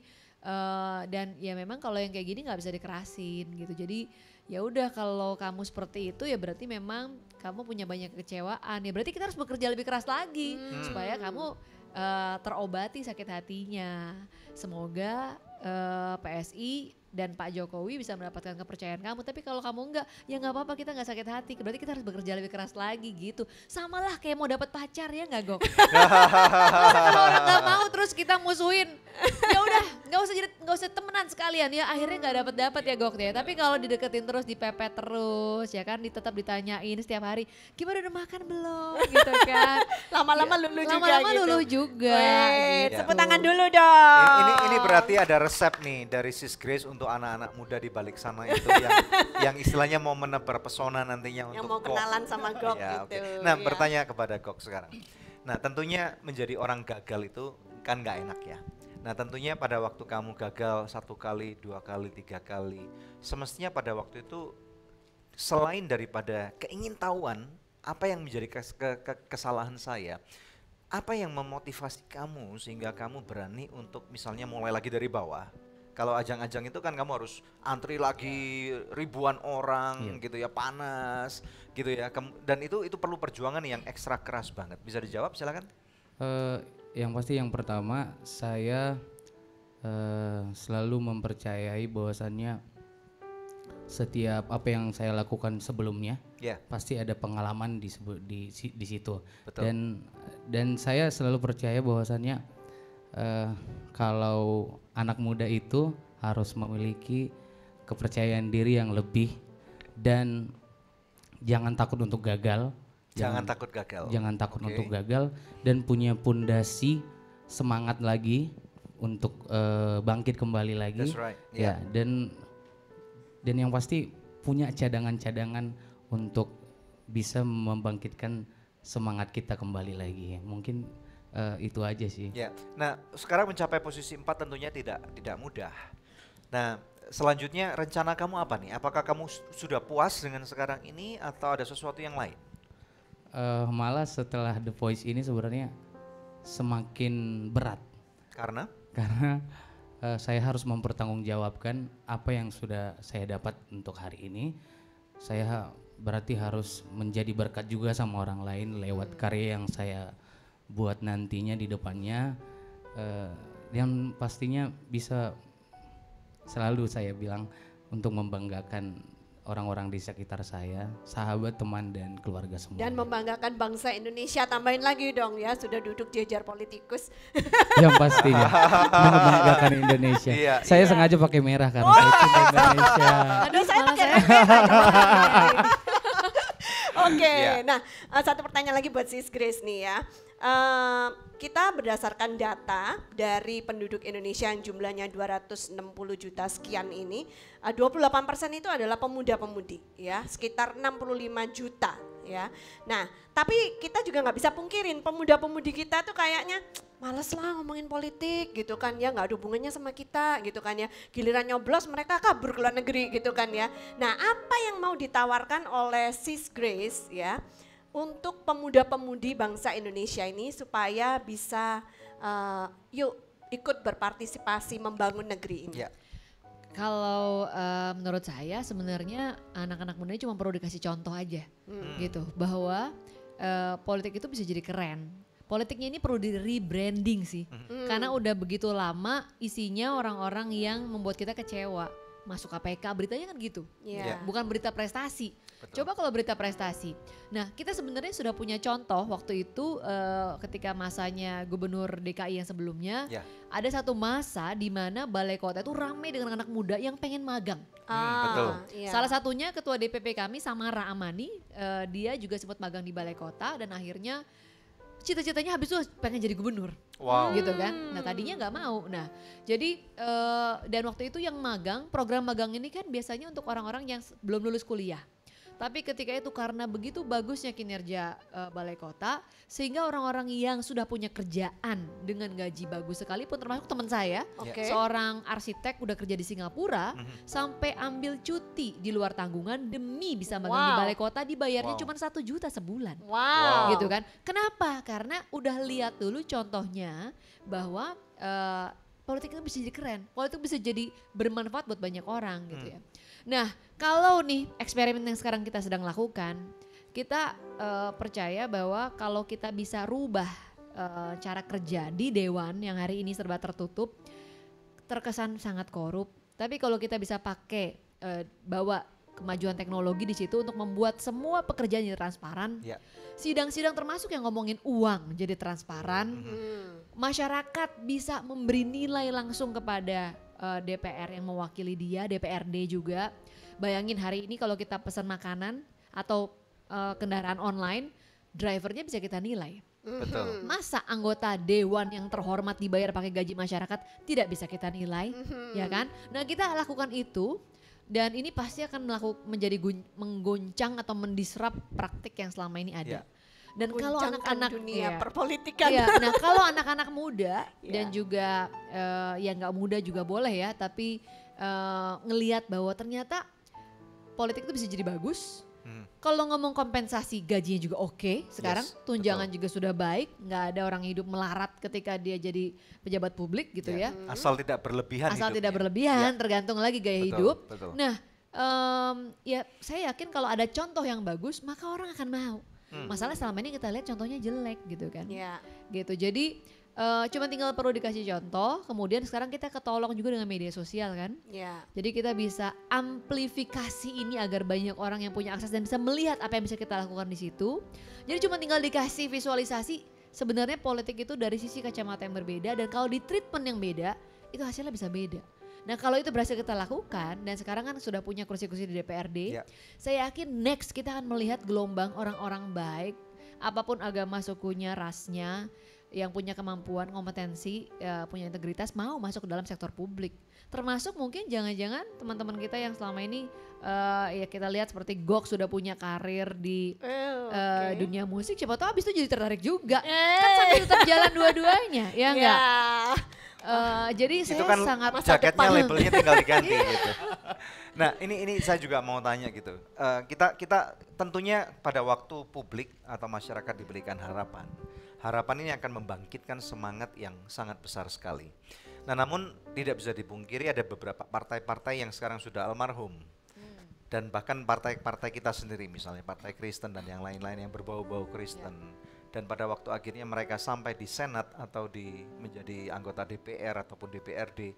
dan ya memang kalau yang kayak gini nggak bisa dikerasin gitu. Jadi ya udah, kalau kamu seperti itu ya berarti memang kamu punya banyak kekecewaan. Ya berarti kita harus bekerja lebih keras lagi supaya kamu terobati sakit hatinya. Semoga PSI dan Pak Jokowi bisa mendapatkan kepercayaan kamu. Tapi kalau kamu enggak, ya nggak apa-apa, kita nggak sakit hati. Berarti kita harus bekerja lebih keras lagi gitu. Sama lah kayak mau dapat pacar, ya nggak Gok? Kalau orang nggak mau terus kita musuhin, ya udah nggak usah temenan sekalian ya. Akhirnya nggak dapat ya Gok ya. Tapi kalau dideketin terus, dipepet terus, ya kan, tetap ditanyain setiap hari, gimana udah makan belum, gitu kan? Lama-lama luluh juga. Lama-lama gitu. luluh juga. Wait, gitu. tepuk tangan dulu dong. Ini berarti ada resep nih dari Sis Grace untuk anak-anak muda di balik sana itu yang istilahnya mau menebar pesona nantinya Yang untuk mau kenalan sama Gok Ya, gitu. oke. Nah, ya. bertanya kepada Gok sekarang. Nah, tentunya menjadi orang gagal itu kan nggak enak ya. Nah, tentunya pada waktu kamu gagal 1 kali, 2 kali, 3 kali, semestinya pada waktu itu selain daripada keingintahuan apa yang menjadi kesalahan saya, apa yang memotivasi kamu sehingga kamu berani untuk misalnya mulai lagi dari bawah, Kalau ajang-ajang itu kan kamu harus antri lagi ribuan orang gitu ya, panas gitu ya. Dan itu perlu perjuangan yang ekstra keras banget. Bisa dijawab silakan. Yang pasti yang pertama saya selalu mempercayai bahwasannya setiap apa yang saya lakukan sebelumnya pasti ada pengalaman di situ. Betul. Dan saya selalu percaya bahwasannya kalau anak muda itu harus memiliki kepercayaan diri yang lebih dan jangan takut untuk gagal. Jangan takut gagal. Jangan takut untuk gagal dan punya pondasi semangat lagi untuk bangkit kembali lagi. That's right. Ya, dan yang pasti punya cadangan-cadangan untuk bisa membangkitkan semangat kita kembali lagi. Mungkin itu aja sih. Ya. Nah, sekarang mencapai posisi 4 tentunya tidak mudah. Nah, selanjutnya rencana kamu apa nih? Apakah kamu sudah puas dengan sekarang ini atau ada sesuatu yang lain? Malah setelah The Voice ini sebenarnya semakin berat. Karena saya harus mempertanggungjawabkan apa yang sudah saya dapat untuk hari ini. Saya berarti harus menjadi berkat juga sama orang lain lewat karya yang saya buat nantinya di depannya. Yang pastinya bisa selalu saya bilang untuk membanggakan orang-orang di sekitar saya, sahabat, teman, dan keluarga semua. Dan membanggakan bangsa Indonesia, tambahin lagi dong ya, sudah duduk jejar politikus. Yang pastinya membanggakan Indonesia. Saya sengaja pakai merah karena saya cinta Indonesia. Aduh, saya pakai Oke, nah satu pertanyaan lagi buat Sis Grace nih ya. Kita berdasarkan data dari penduduk Indonesia yang jumlahnya 260 juta sekian ini, 28% itu adalah pemuda-pemudi ya, sekitar 65 juta ya. Nah, tapi kita juga nggak bisa pungkirin pemuda-pemudi kita tuh kayaknya males lah ngomongin politik gitu kan ya, nggak ada hubungannya sama kita gitu kan ya. Giliran nyoblos mereka kabur ke luar negeri gitu kan ya. Nah, apa yang mau ditawarkan oleh Sis Grace ya untuk pemuda-pemudi bangsa Indonesia ini supaya bisa yuk ikut berpartisipasi membangun negeri ini? Ya. Kalau menurut saya sebenarnya anak-anak muda cuma perlu dikasih contoh aja gitu, bahwa politik itu bisa jadi keren. Politiknya ini perlu di rebranding sih, karena udah begitu lama isinya orang-orang yang membuat kita kecewa. Masuk KPK beritanya kan gitu, bukan berita prestasi. Betul. Coba kalau berita prestasi. Nah, kita sebenarnya sudah punya contoh waktu itu ketika masanya Gubernur DKI yang sebelumnya, ada satu masa di mana Balai Kota itu ramai dengan anak muda yang pengen magang. Betul. Salah satunya Ketua DPP kami Samara Amani, dia juga sempat magang di Balai Kota dan akhirnya cita-citanya habis itu pengen jadi gubernur, gitu kan. Nah tadinya nggak mau. Nah jadi dan waktu itu yang magang, program magang ini kan biasanya untuk orang-orang yang belum lulus kuliah. Tapi ketika itu karena begitu bagusnya kinerja Balai Kota, sehingga orang-orang yang sudah punya kerjaan dengan gaji bagus sekalipun, termasuk teman saya, seorang arsitek udah kerja di Singapura, sampai ambil cuti di luar tanggungan demi bisa magang di Balai Kota, dibayarnya cuma 1 juta sebulan. Gitu kan. Kenapa? Karena udah lihat dulu contohnya bahwa politik itu bisa jadi keren, politik bisa jadi bermanfaat buat banyak orang gitu ya. Nah kalau nih eksperimen yang sekarang kita sedang lakukan, kita percaya bahwa kalau kita bisa rubah cara kerja di Dewan yang hari ini serba tertutup, terkesan sangat korup. Tapi kalau kita bisa pakai bawa kemajuan teknologi di situ untuk membuat semua pekerjaan jadi transparan, sidang-sidang termasuk yang ngomongin uang jadi transparan, masyarakat bisa memberi nilai langsung kepada DPR yang mewakili dia, DPRD juga. Bayangin hari ini kalau kita pesan makanan atau kendaraan online, drivernya bisa kita nilai. Betul. Masa anggota dewan yang terhormat dibayar pakai gaji masyarakat tidak bisa kita nilai, ya kan? Nah kita lakukan itu dan ini pasti akan menjadi menggoncang atau mendisrupt praktik yang selama ini ada. Dan kalau anak-anak dunia perpolitikan. Nah kalau anak-anak muda dan juga ya nggak muda juga boleh ya, tapi ngelihat bahwa ternyata politik itu bisa jadi bagus, Kalau ngomong kompensasi gajinya juga oke sekarang, tunjangan juga sudah baik, nggak ada orang hidup melarat ketika dia jadi pejabat publik gitu ya. Asal tidak berlebihan Asal hidupnya. tidak berlebihan, Ya. tergantung lagi gaya Betul, hidup. betul. Nah, ya saya yakin kalau ada contoh yang bagus, maka orang akan mau. Masalah selama ini kita lihat contohnya jelek gitu kan. Iya. Gitu. Jadi cuma tinggal perlu dikasih contoh, kemudian sekarang kita ketolong juga dengan media sosial kan. Iya. Jadi kita bisa amplifikasi ini agar banyak orang yang punya akses dan bisa melihat apa yang bisa kita lakukan di situ. Jadi cuma tinggal dikasih visualisasi, sebenarnya politik itu dari sisi kacamata yang berbeda, dan kalau di treatment yang beda, itu hasilnya bisa beda. Nah kalau itu berhasil kita lakukan, dan sekarang kan sudah punya kursi-kursi di DPRD, saya yakin next kita akan melihat gelombang orang-orang baik, apapun agama, sukunya, rasnya, yang punya kemampuan, kompetensi, punya integritas, mau masuk ke dalam sektor publik. Termasuk mungkin jangan-jangan teman-teman kita yang selama ini ya kita lihat seperti Gok sudah punya karir di dunia musik, siapa tahu abis itu jadi tertarik juga. Kan sampai tetap jalan dua-duanya, ya enggak? Jadi Itu saya kan sangat jaketnya labelnya tinggal diganti gitu. Nah ini saya juga mau tanya gitu. Kita tentunya pada waktu publik atau masyarakat diberikan harapan. Harapan ini akan membangkitkan semangat yang sangat besar sekali. Nah namun tidak bisa dipungkiri ada beberapa partai-partai yang sekarang sudah almarhum. Dan bahkan partai-partai kita sendiri, misalnya partai Kristen dan yang lain-lain yang berbau-bau Kristen. Dan pada waktu akhirnya mereka sampai di Senat atau menjadi anggota DPR ataupun DPRD,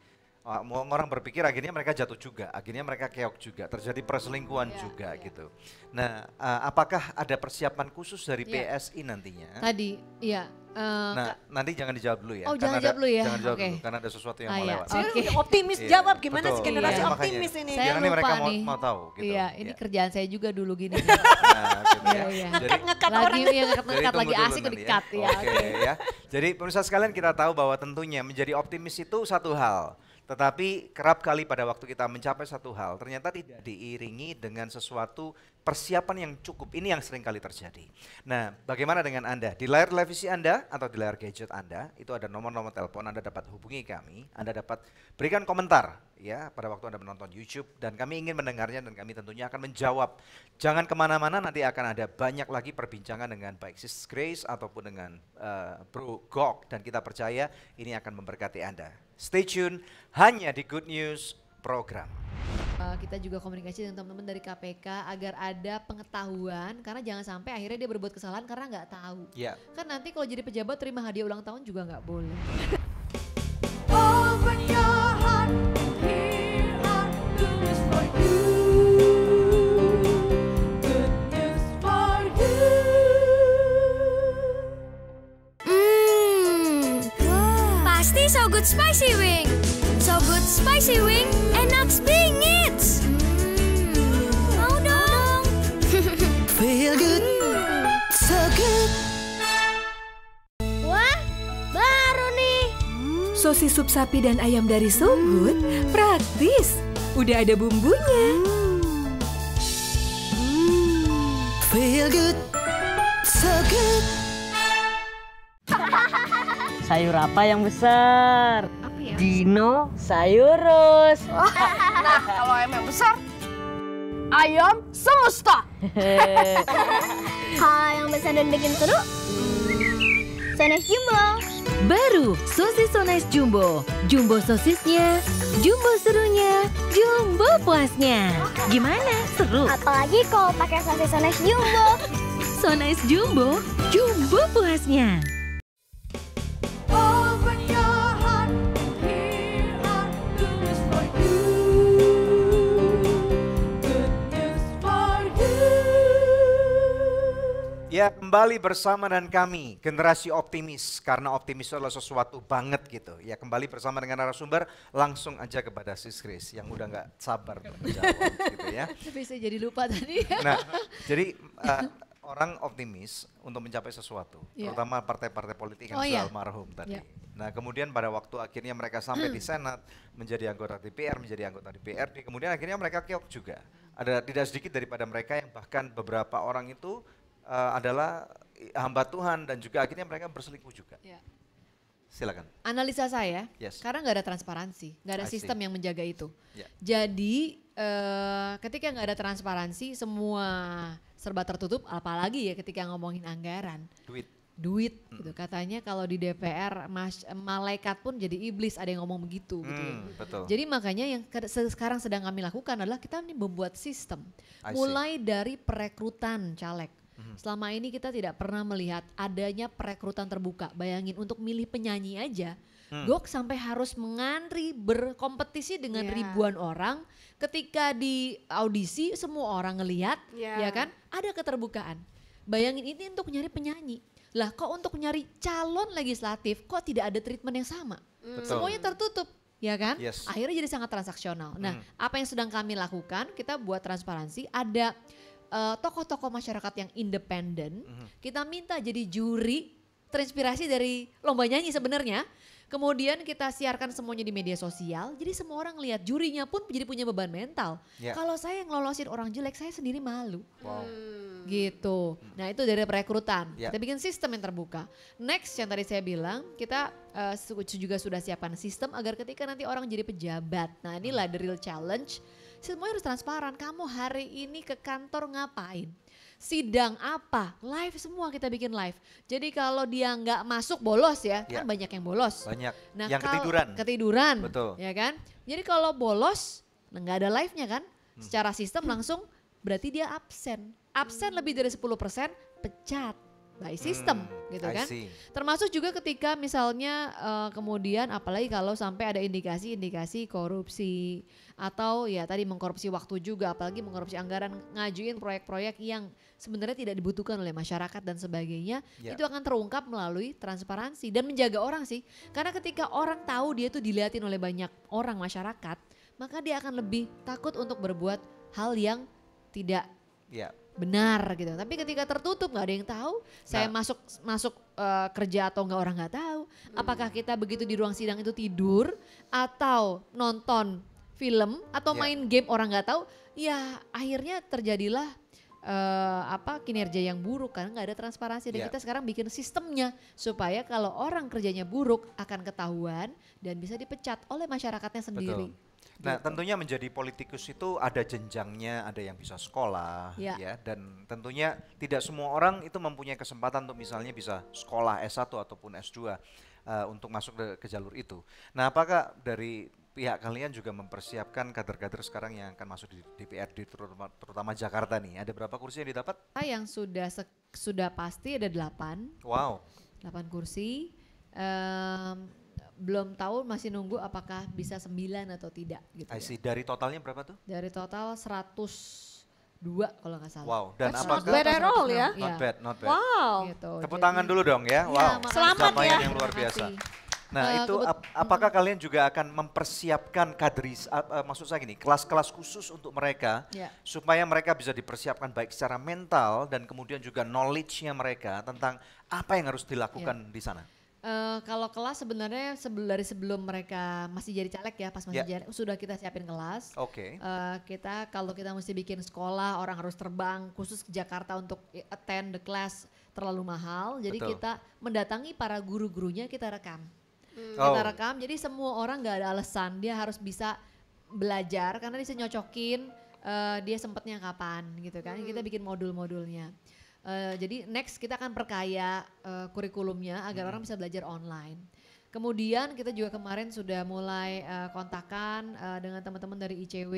orang berpikir akhirnya mereka jatuh juga, akhirnya mereka keok juga, terjadi perselingkuhan juga gitu. Nah, apakah ada persiapan khusus dari PSI nantinya? Tadi, iya. Nah, nanti jangan dijawab dulu ya. Oh, jangan jawab dulu ya. Jangan jawab Oke. dulu, karena ada sesuatu yang mau Iya. lewat. Oke. Optimis jawab gimana Betul. sih generasi Iya. optimis Makanya. ini? Saya Biar nanti lupa mereka nih. mau tahu gitu. Iya, ini kerjaan saya juga dulu gini. Nah, gitu ya. Iya. Jadi- Ngekat Lagi orang. yang ngekat Jadi lagi tunggu dulu asik nanti di-cut ya. Oke ya. Jadi pemirsa sekalian kita tahu bahwa tentunya menjadi optimis itu satu hal. Tetapi kerap kali pada waktu kita mencapai satu hal ternyata tidak diiringi dengan sesuatu persiapan yang cukup. Ini yang sering kali terjadi. Nah bagaimana dengan Anda? Di layar televisi Anda atau di layar gadget Anda itu ada nomor-nomor telepon, Anda dapat hubungi kami, Anda dapat berikan komentar ya pada waktu Anda menonton YouTube, dan kami ingin mendengarnya dan kami tentunya akan menjawab. Jangan kemana-mana, nanti akan ada banyak lagi perbincangan dengan baik Sis Grace ataupun dengan Bro Gok, dan kita percaya ini akan memberkati Anda. Stay tune hanya di Good News Program. Kita juga komunikasi dengan teman-teman dari KPK agar ada pengetahuan, karena jangan sampai akhirnya dia berbuat kesalahan karena nggak tahu. Ya. Kan nanti kalau jadi pejabat terima hadiah ulang tahun juga nggak boleh. Open your heart, here are good news for you. Good news for you. Pasti So Good Spicy Wing. So Good Spicy Wing, enak bingit. Mau dong. Feel good, so good. Wah, baru nih. Sosis sup sapi dan ayam dari So Good praktis. Udah ada bumbunya. Feel good, so good. Sayur apa yang besar? Apa ya? Dinosaurus. Nah, kalau ayam yang besar, ayam semesta. Kalau yang besar dan bikin seru, Sones Jumbo. Baru sosis So Nice Jumbo. Jumbo sosisnya, jumbo serunya, jumbo puasnya. Gimana? Seru? Apalagi kalau pakai sosis Sones Jumbo. So Nice Jumbo, jumbo puasnya. Open your heart, here are good news for you. Good news for you. Ya, kembali bersama dengan kami, Generasi Optimis, karena optimis itu adalah sesuatu banget gitu. Ya, kembali bersama dengan narasumber, langsung aja kepada Sis Grace yang udah nggak sabar menjawab gitu ya. Tapi saya jadi lupa tadi. Nah, jadi orang optimis untuk mencapai sesuatu, Iya. terutama partai-partai politik yang Oh, sudah iya. almarhum tadi. Iya. Nah, kemudian pada waktu akhirnya mereka sampai di Senat, menjadi anggota DPR, menjadi anggota DPRD, kemudian akhirnya mereka keok juga. Ada tidak sedikit daripada mereka yang bahkan beberapa orang itu adalah hamba Tuhan dan juga akhirnya mereka berselingkuh juga. Iya. Silakan. Analisa saya, Yes. karena nggak ada transparansi, nggak ada I see. sistem yang menjaga itu. Ya. Jadi ketika nggak ada transparansi, semua serba tertutup. Apalagi ya ketika ngomongin anggaran, duit gitu. Katanya kalau di DPR malaikat pun jadi iblis, ada yang ngomong begitu gitu ya. Betul. Jadi makanya yang sekarang sedang kami lakukan adalah kita nih membuat sistem, I see. mulai dari perekrutan caleg. Selama ini kita tidak pernah melihat adanya perekrutan terbuka. Bayangin untuk milih penyanyi aja, Gok sampai harus mengantri berkompetisi dengan ribuan orang. Ketika di audisi semua orang ngelihat, ya kan, ada keterbukaan. Bayangin ini untuk nyari penyanyi. Lah kok untuk nyari calon legislatif kok tidak ada treatment yang sama? Betul. Semuanya tertutup, ya kan? Yes. Akhirnya jadi sangat transaksional. Nah, apa yang sedang kami lakukan? Kita buat transparansi, ada tokoh-tokoh masyarakat yang independen. Kita minta jadi juri, terinspirasi dari lomba nyanyi sebenarnya. Kemudian kita siarkan semuanya di media sosial, jadi semua orang lihat, jurinya pun jadi punya beban mental. Ya. Kalau saya yang lolosin orang jelek, saya sendiri malu. Wow. Gitu. Nah itu dari perekrutan, Ya. kita bikin sistem yang terbuka. Next yang tadi saya bilang, kita juga sudah siapkan sistem agar ketika nanti orang jadi pejabat. Nah inilah the real challenge, semuanya harus transparan. Kamu hari ini ke kantor ngapain? Sidang apa? Live semua kita bikin live. Jadi kalau dia nggak masuk bolos ya, kan banyak yang bolos. Banyak. Nah, Yang ketiduran. Ketiduran. Betul. Ya kan? Jadi kalau bolos, nggak ada live-nya kan? Secara sistem langsung berarti dia absen. Absen lebih dari 10% pecat. By system gitu I kan. see. Termasuk juga ketika misalnya kemudian apalagi kalau sampai ada indikasi-indikasi korupsi atau ya tadi mengkorupsi waktu juga, apalagi mengkorupsi anggaran, ngajuin proyek-proyek yang sebenarnya tidak dibutuhkan oleh masyarakat dan sebagainya, itu akan terungkap melalui transparansi dan menjaga orang sih. Karena ketika orang tahu dia tuh dilihatin oleh banyak orang masyarakat, maka dia akan lebih takut untuk berbuat hal yang tidak benar gitu. Tapi ketika tertutup nggak ada yang tahu, saya masuk kerja atau enggak orang nggak tahu. Apakah kita begitu di ruang sidang itu tidur atau nonton film atau main game orang nggak tahu, ya akhirnya terjadilah kinerja yang buruk karena nggak ada transparansi. Dan kita sekarang bikin sistemnya supaya kalau orang kerjanya buruk akan ketahuan dan bisa dipecat oleh masyarakatnya sendiri. Betul. Nah tentunya menjadi politikus itu ada jenjangnya, ada yang bisa sekolah ya, dan tentunya tidak semua orang itu mempunyai kesempatan untuk misalnya bisa sekolah S1 ataupun S2 untuk masuk ke jalur itu. Nah apakah dari pihak kalian juga mempersiapkan kader-kader sekarang yang akan masuk di DPRD terutama Jakarta nih? Ada berapa kursi yang didapat? Yang sudah pasti ada 8. Wow. 8 kursi. Belum tahu, masih nunggu apakah bisa 9 atau tidak gitu. I see. Dari totalnya berapa tuh? Dari total 102 kalau nggak salah. Wow, dan Not apakah bad at all ya? Not bad, not bad. Wow. Gitu. Tepuk tangan dulu dong ya. Wow. Selamat ya. Yang luar biasa. Nah itu apakah kalian juga akan mempersiapkan maksud saya gini, kelas-kelas khusus untuk mereka supaya mereka bisa dipersiapkan baik secara mental dan kemudian juga knowledge-nya mereka tentang apa yang harus dilakukan di sana? Kalau kelas sebenarnya dari sebelum mereka masih jadi caleg ya, pas masih jadi sudah kita siapin kelas. Oke. Kalau kita mesti bikin sekolah, orang harus terbang khusus ke Jakarta untuk attend the class terlalu mahal. Jadi kita mendatangi para guru-gurunya, kita rekam. Kita rekam, jadi semua orang nggak ada alasan dia harus bisa belajar karena bisa nyocokin dia sempatnya kapan gitu kan. Kita bikin modul-modulnya. Jadi next kita akan perkaya kurikulumnya agar orang bisa belajar online. Kemudian kita juga kemarin sudah mulai kontakan dengan teman-teman dari ICW,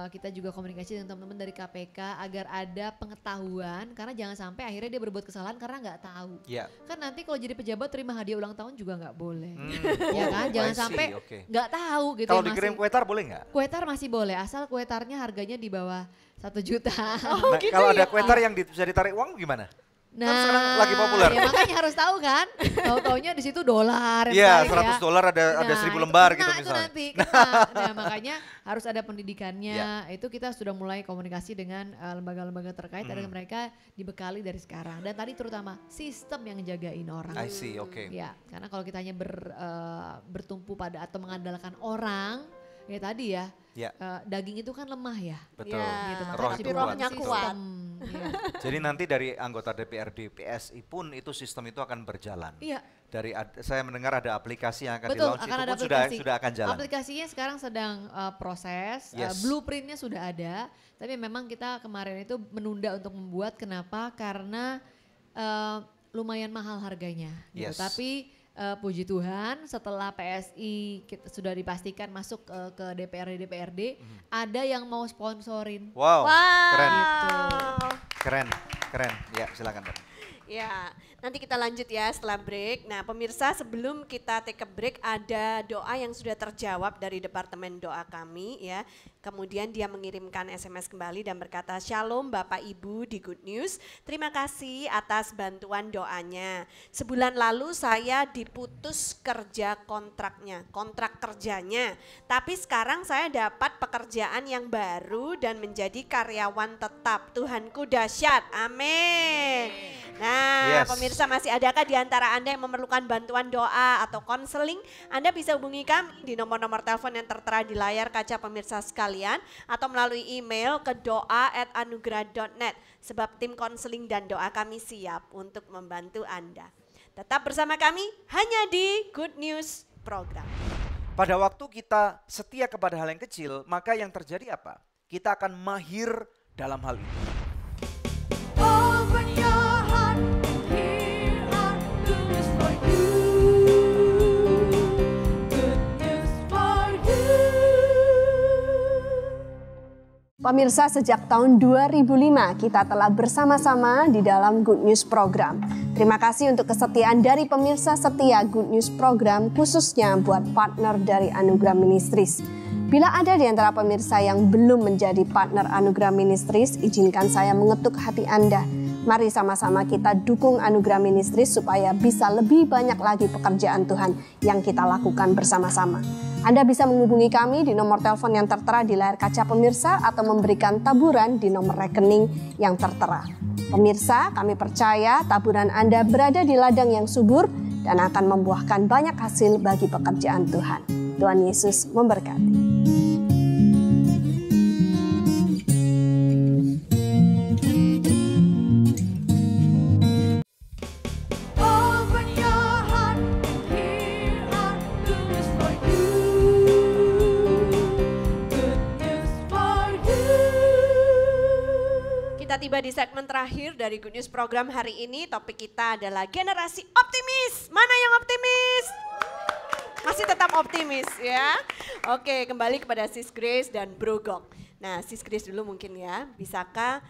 kita juga komunikasi dengan teman-teman dari KPK agar ada pengetahuan, karena jangan sampai akhirnya dia berbuat kesalahan karena nggak tahu. Kan nanti kalau jadi pejabat terima hadiah ulang tahun juga nggak boleh, ya kan? Jangan sampai nggak tahu gitu. Kalau dikirim kuetar boleh nggak? Kuetar masih boleh, asal kuetarnya harganya di bawah 1 juta. Nah, gitu kalau ada kuetar yang bisa ditarik uang gimana? Nah, kan sekarang lagi populer. Ya makanya harus tahu kan. Tahu-taunya di situ dolar. Iya, $100 ada 1000 lembar gitu misalnya. Itu nanti nah makanya harus ada pendidikannya. Itu kita sudah mulai komunikasi dengan lembaga-lembaga terkait agar mereka dibekali dari sekarang. Dan tadi terutama sistem yang jagain orang. I see, oke. Ya, karena kalau kita hanya bertumpu pada atau mengandalkan orang, ya tadi ya, daging itu kan lemah ya. Betul. Gitu, Tapi rohnya kuat. Iya. Jadi nanti dari anggota DPRD PSI pun itu sistem itu akan berjalan. Iya. Saya mendengar ada aplikasi yang akan Betul, di-launch akan itu ada pun aplikasi. sudah akan jalan. Aplikasinya sekarang sedang proses, Yes. blueprintnya sudah ada, tapi memang kita kemarin itu menunda untuk membuat. Kenapa? Karena lumayan mahal harganya. Gitu. Yes. Tapi puji Tuhan setelah PSI sudah dipastikan masuk ke DPRD, ada yang mau sponsorin. Wow, keren. Gitu. Keren. Ya, silakan, Dok. Ya, nanti kita lanjut ya setelah break. Nah pemirsa, sebelum kita take a break ada doa yang sudah terjawab dari Departemen Doa kami ya. Kemudian dia mengirimkan SMS kembali dan berkata, Shalom Bapak Ibu di Good News, terima kasih atas bantuan doanya. Sebulan lalu saya diputus kerja kontrak kerjanya. Tapi sekarang saya dapat pekerjaan yang baru dan menjadi karyawan tetap. Tuhanku dahsyat, amin. Nah pemirsa, masih adakah di antara Anda yang memerlukan bantuan doa atau konseling? Anda bisa hubungi kami di nomor-nomor telepon yang tertera di layar kaca pemirsa sekalian atau melalui email ke doa@anugerah.net sebab tim konseling dan doa kami siap untuk membantu Anda. Tetap bersama kami hanya di Good News Program. Pada waktu kita setia kepada hal yang kecil, maka yang terjadi apa? Kita akan mahir dalam hal itu. Open your heart, here are good news for you. Good news for you. Pemirsa, sejak tahun 2005 kita telah bersama-sama di dalam Good News Program. Terima kasih untuk kesetiaan dari pemirsa setia Good News Program, khususnya buat partner dari Anugerah Ministries. Bila ada di antara pemirsa yang belum menjadi partner Anugerah Ministries, izinkan saya mengetuk hati Anda. Mari sama-sama kita dukung Anugerah Ministries supaya bisa lebih banyak lagi pekerjaan Tuhan yang kita lakukan bersama-sama. Anda bisa menghubungi kami di nomor telepon yang tertera di layar kaca pemirsa atau memberikan taburan di nomor rekening yang tertera. Pemirsa, kami percaya taburan Anda berada di ladang yang subur dan akan membuahkan banyak hasil bagi pekerjaan Tuhan. Tuhan Yesus memberkati. Open your heart, here are good news for you. Good news for you. Kita tiba di segmen terakhir dari Good News Program hari ini. Topik kita adalah generasi optimis. Mana yang optimis? Masih tetap optimis ya. Oke, kembali kepada Sis Grace dan Bro Gok. Nah, Sis Grace dulu mungkin ya, bisakah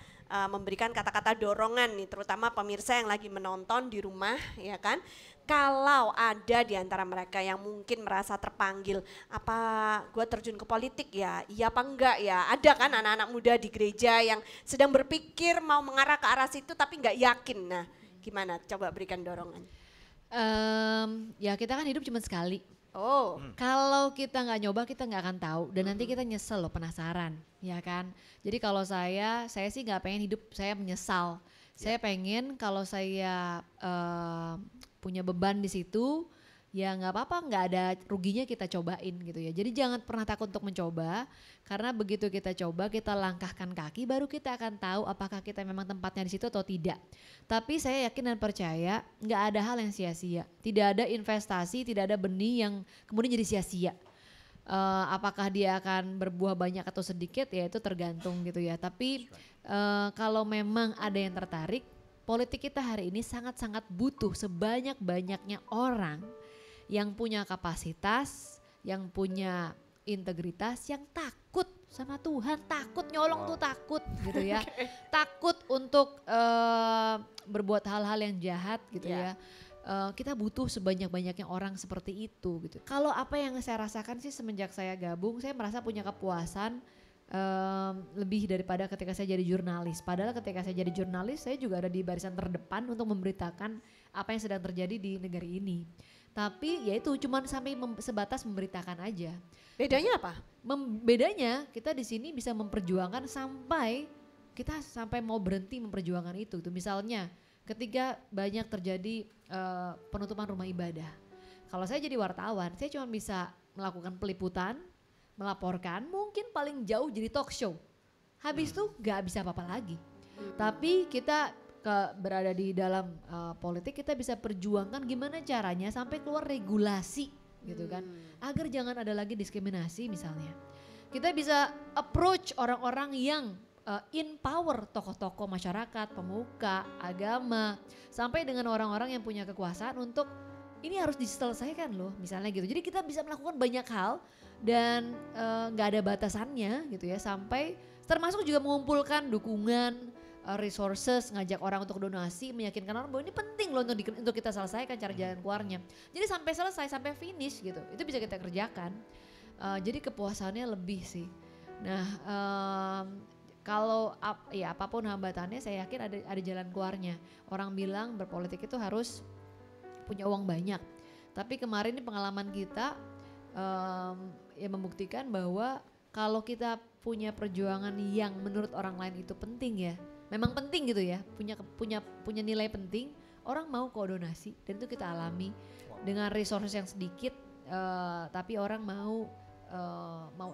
memberikan kata-kata dorongan nih, terutama pemirsa yang lagi menonton di rumah ya kan. Kalau ada di antara mereka yang mungkin merasa terpanggil, apa gue terjun ke politik ya, iya apa enggak ya. Ada kan anak-anak muda di gereja yang sedang berpikir mau mengarah ke arah situ tapi nggak yakin. Nah gimana, coba berikan dorongan. Ya kita kan hidup cuma sekali. Oh, kalau kita nggak nyoba kita nggak akan tahu dan nanti kita nyesel loh, penasaran, ya kan. Jadi kalau saya sih nggak pengen hidup saya menyesal. Saya pengen kalau saya punya beban di situ, ya nggak apa-apa, nggak ada ruginya kita cobain gitu ya. Jadi jangan pernah takut untuk mencoba, karena begitu kita coba, kita langkahkan kaki, baru kita akan tahu apakah kita memang tempatnya di situ atau tidak. Tapi saya yakin dan percaya nggak ada hal yang sia-sia, tidak ada investasi, tidak ada benih yang kemudian jadi sia-sia. Apakah dia akan berbuah banyak atau sedikit ya itu tergantung gitu ya. Tapi kalau memang ada yang tertarik, politik kita hari ini sangat-sangat butuh sebanyak-banyaknya orang yang punya kapasitas, yang punya integritas, yang takut sama Tuhan, takut nyolong tuh takut gitu ya. Takut untuk berbuat hal-hal yang jahat gitu ya. Kita butuh sebanyak-banyaknya orang seperti itu gitu. Kalau apa yang saya rasakan sih semenjak saya gabung, saya merasa punya kepuasan lebih daripada ketika saya jadi jurnalis. Padahal ketika saya jadi jurnalis, saya juga ada di barisan terdepan untuk memberitakan apa yang sedang terjadi di negeri ini. Tapi ya itu cuma sampai sebatas memberitakan aja. Bedanya apa? Bedanya kita di sini bisa memperjuangkan sampai kita mau berhenti memperjuangkan itu. Tuh misalnya ketika banyak terjadi penutupan rumah ibadah. Kalau saya jadi wartawan, saya cuma bisa melakukan peliputan, melaporkan, mungkin paling jauh jadi talk show. Habis itu gak bisa apa-apa lagi. Tapi kita berada di dalam politik, kita bisa perjuangkan gimana caranya sampai keluar regulasi gitu kan, agar jangan ada lagi diskriminasi misalnya. Kita bisa approach orang-orang yang in power, tokoh-tokoh masyarakat, pemuka, agama, sampai dengan orang-orang yang punya kekuasaan untuk ini harus diselesaikan loh misalnya gitu. Jadi kita bisa melakukan banyak hal dan nggak ada batasannya gitu ya, sampai termasuk juga mengumpulkan dukungan, resources, ngajak orang untuk donasi, meyakinkan orang bahwa ini penting loh untuk kita selesaikan cara jalan keluarnya. Jadi sampai selesai, sampai finish gitu, itu bisa kita kerjakan. Jadi kepuasannya lebih sih. Nah kalau ya apapun hambatannya, saya yakin ada jalan keluarnya. Orang bilang berpolitik itu harus punya uang banyak. Tapi kemarin ini pengalaman kita ya membuktikan bahwa kalau kita punya perjuangan yang menurut orang lain itu penting ya, memang penting gitu ya, punya nilai penting, orang mau kok donasi, dan itu kita alami dengan resources yang sedikit, tapi orang mau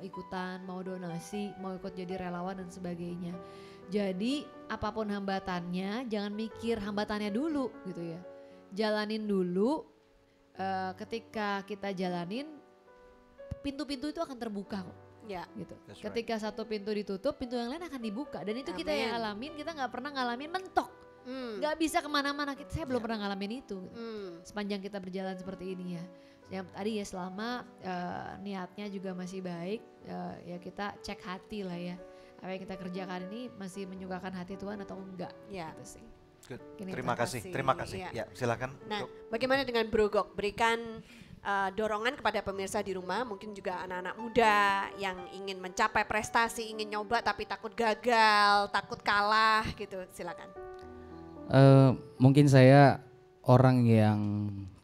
ikutan, mau donasi, mau ikut jadi relawan dan sebagainya. Jadi apapun hambatannya, jangan mikir hambatannya dulu gitu ya, jalanin dulu. Ketika kita jalanin, pintu-pintu itu akan terbuka kok. Ya, gitu. Ketika satu pintu ditutup, pintu yang lain akan dibuka, dan itu kita yang alamin. Kita nggak pernah ngalamin mentok, nggak bisa kemana-mana. Saya belum pernah ngalamin itu sepanjang kita berjalan seperti ini ya. Yang tadi ya, selama niatnya juga masih baik, ya kita cek hati lah ya, apa yang kita kerjakan ini masih menyukakan hati Tuhan atau enggak. Ya. Gitu sih. Good. Terima kasih. Ya, silakan. Nah, bagaimana dengan Bro Gok? Berikan dorongan kepada pemirsa di rumah, mungkin juga anak-anak muda yang ingin mencapai prestasi, ingin nyoba tapi takut gagal, takut kalah gitu, silakan. Mungkin saya orang yang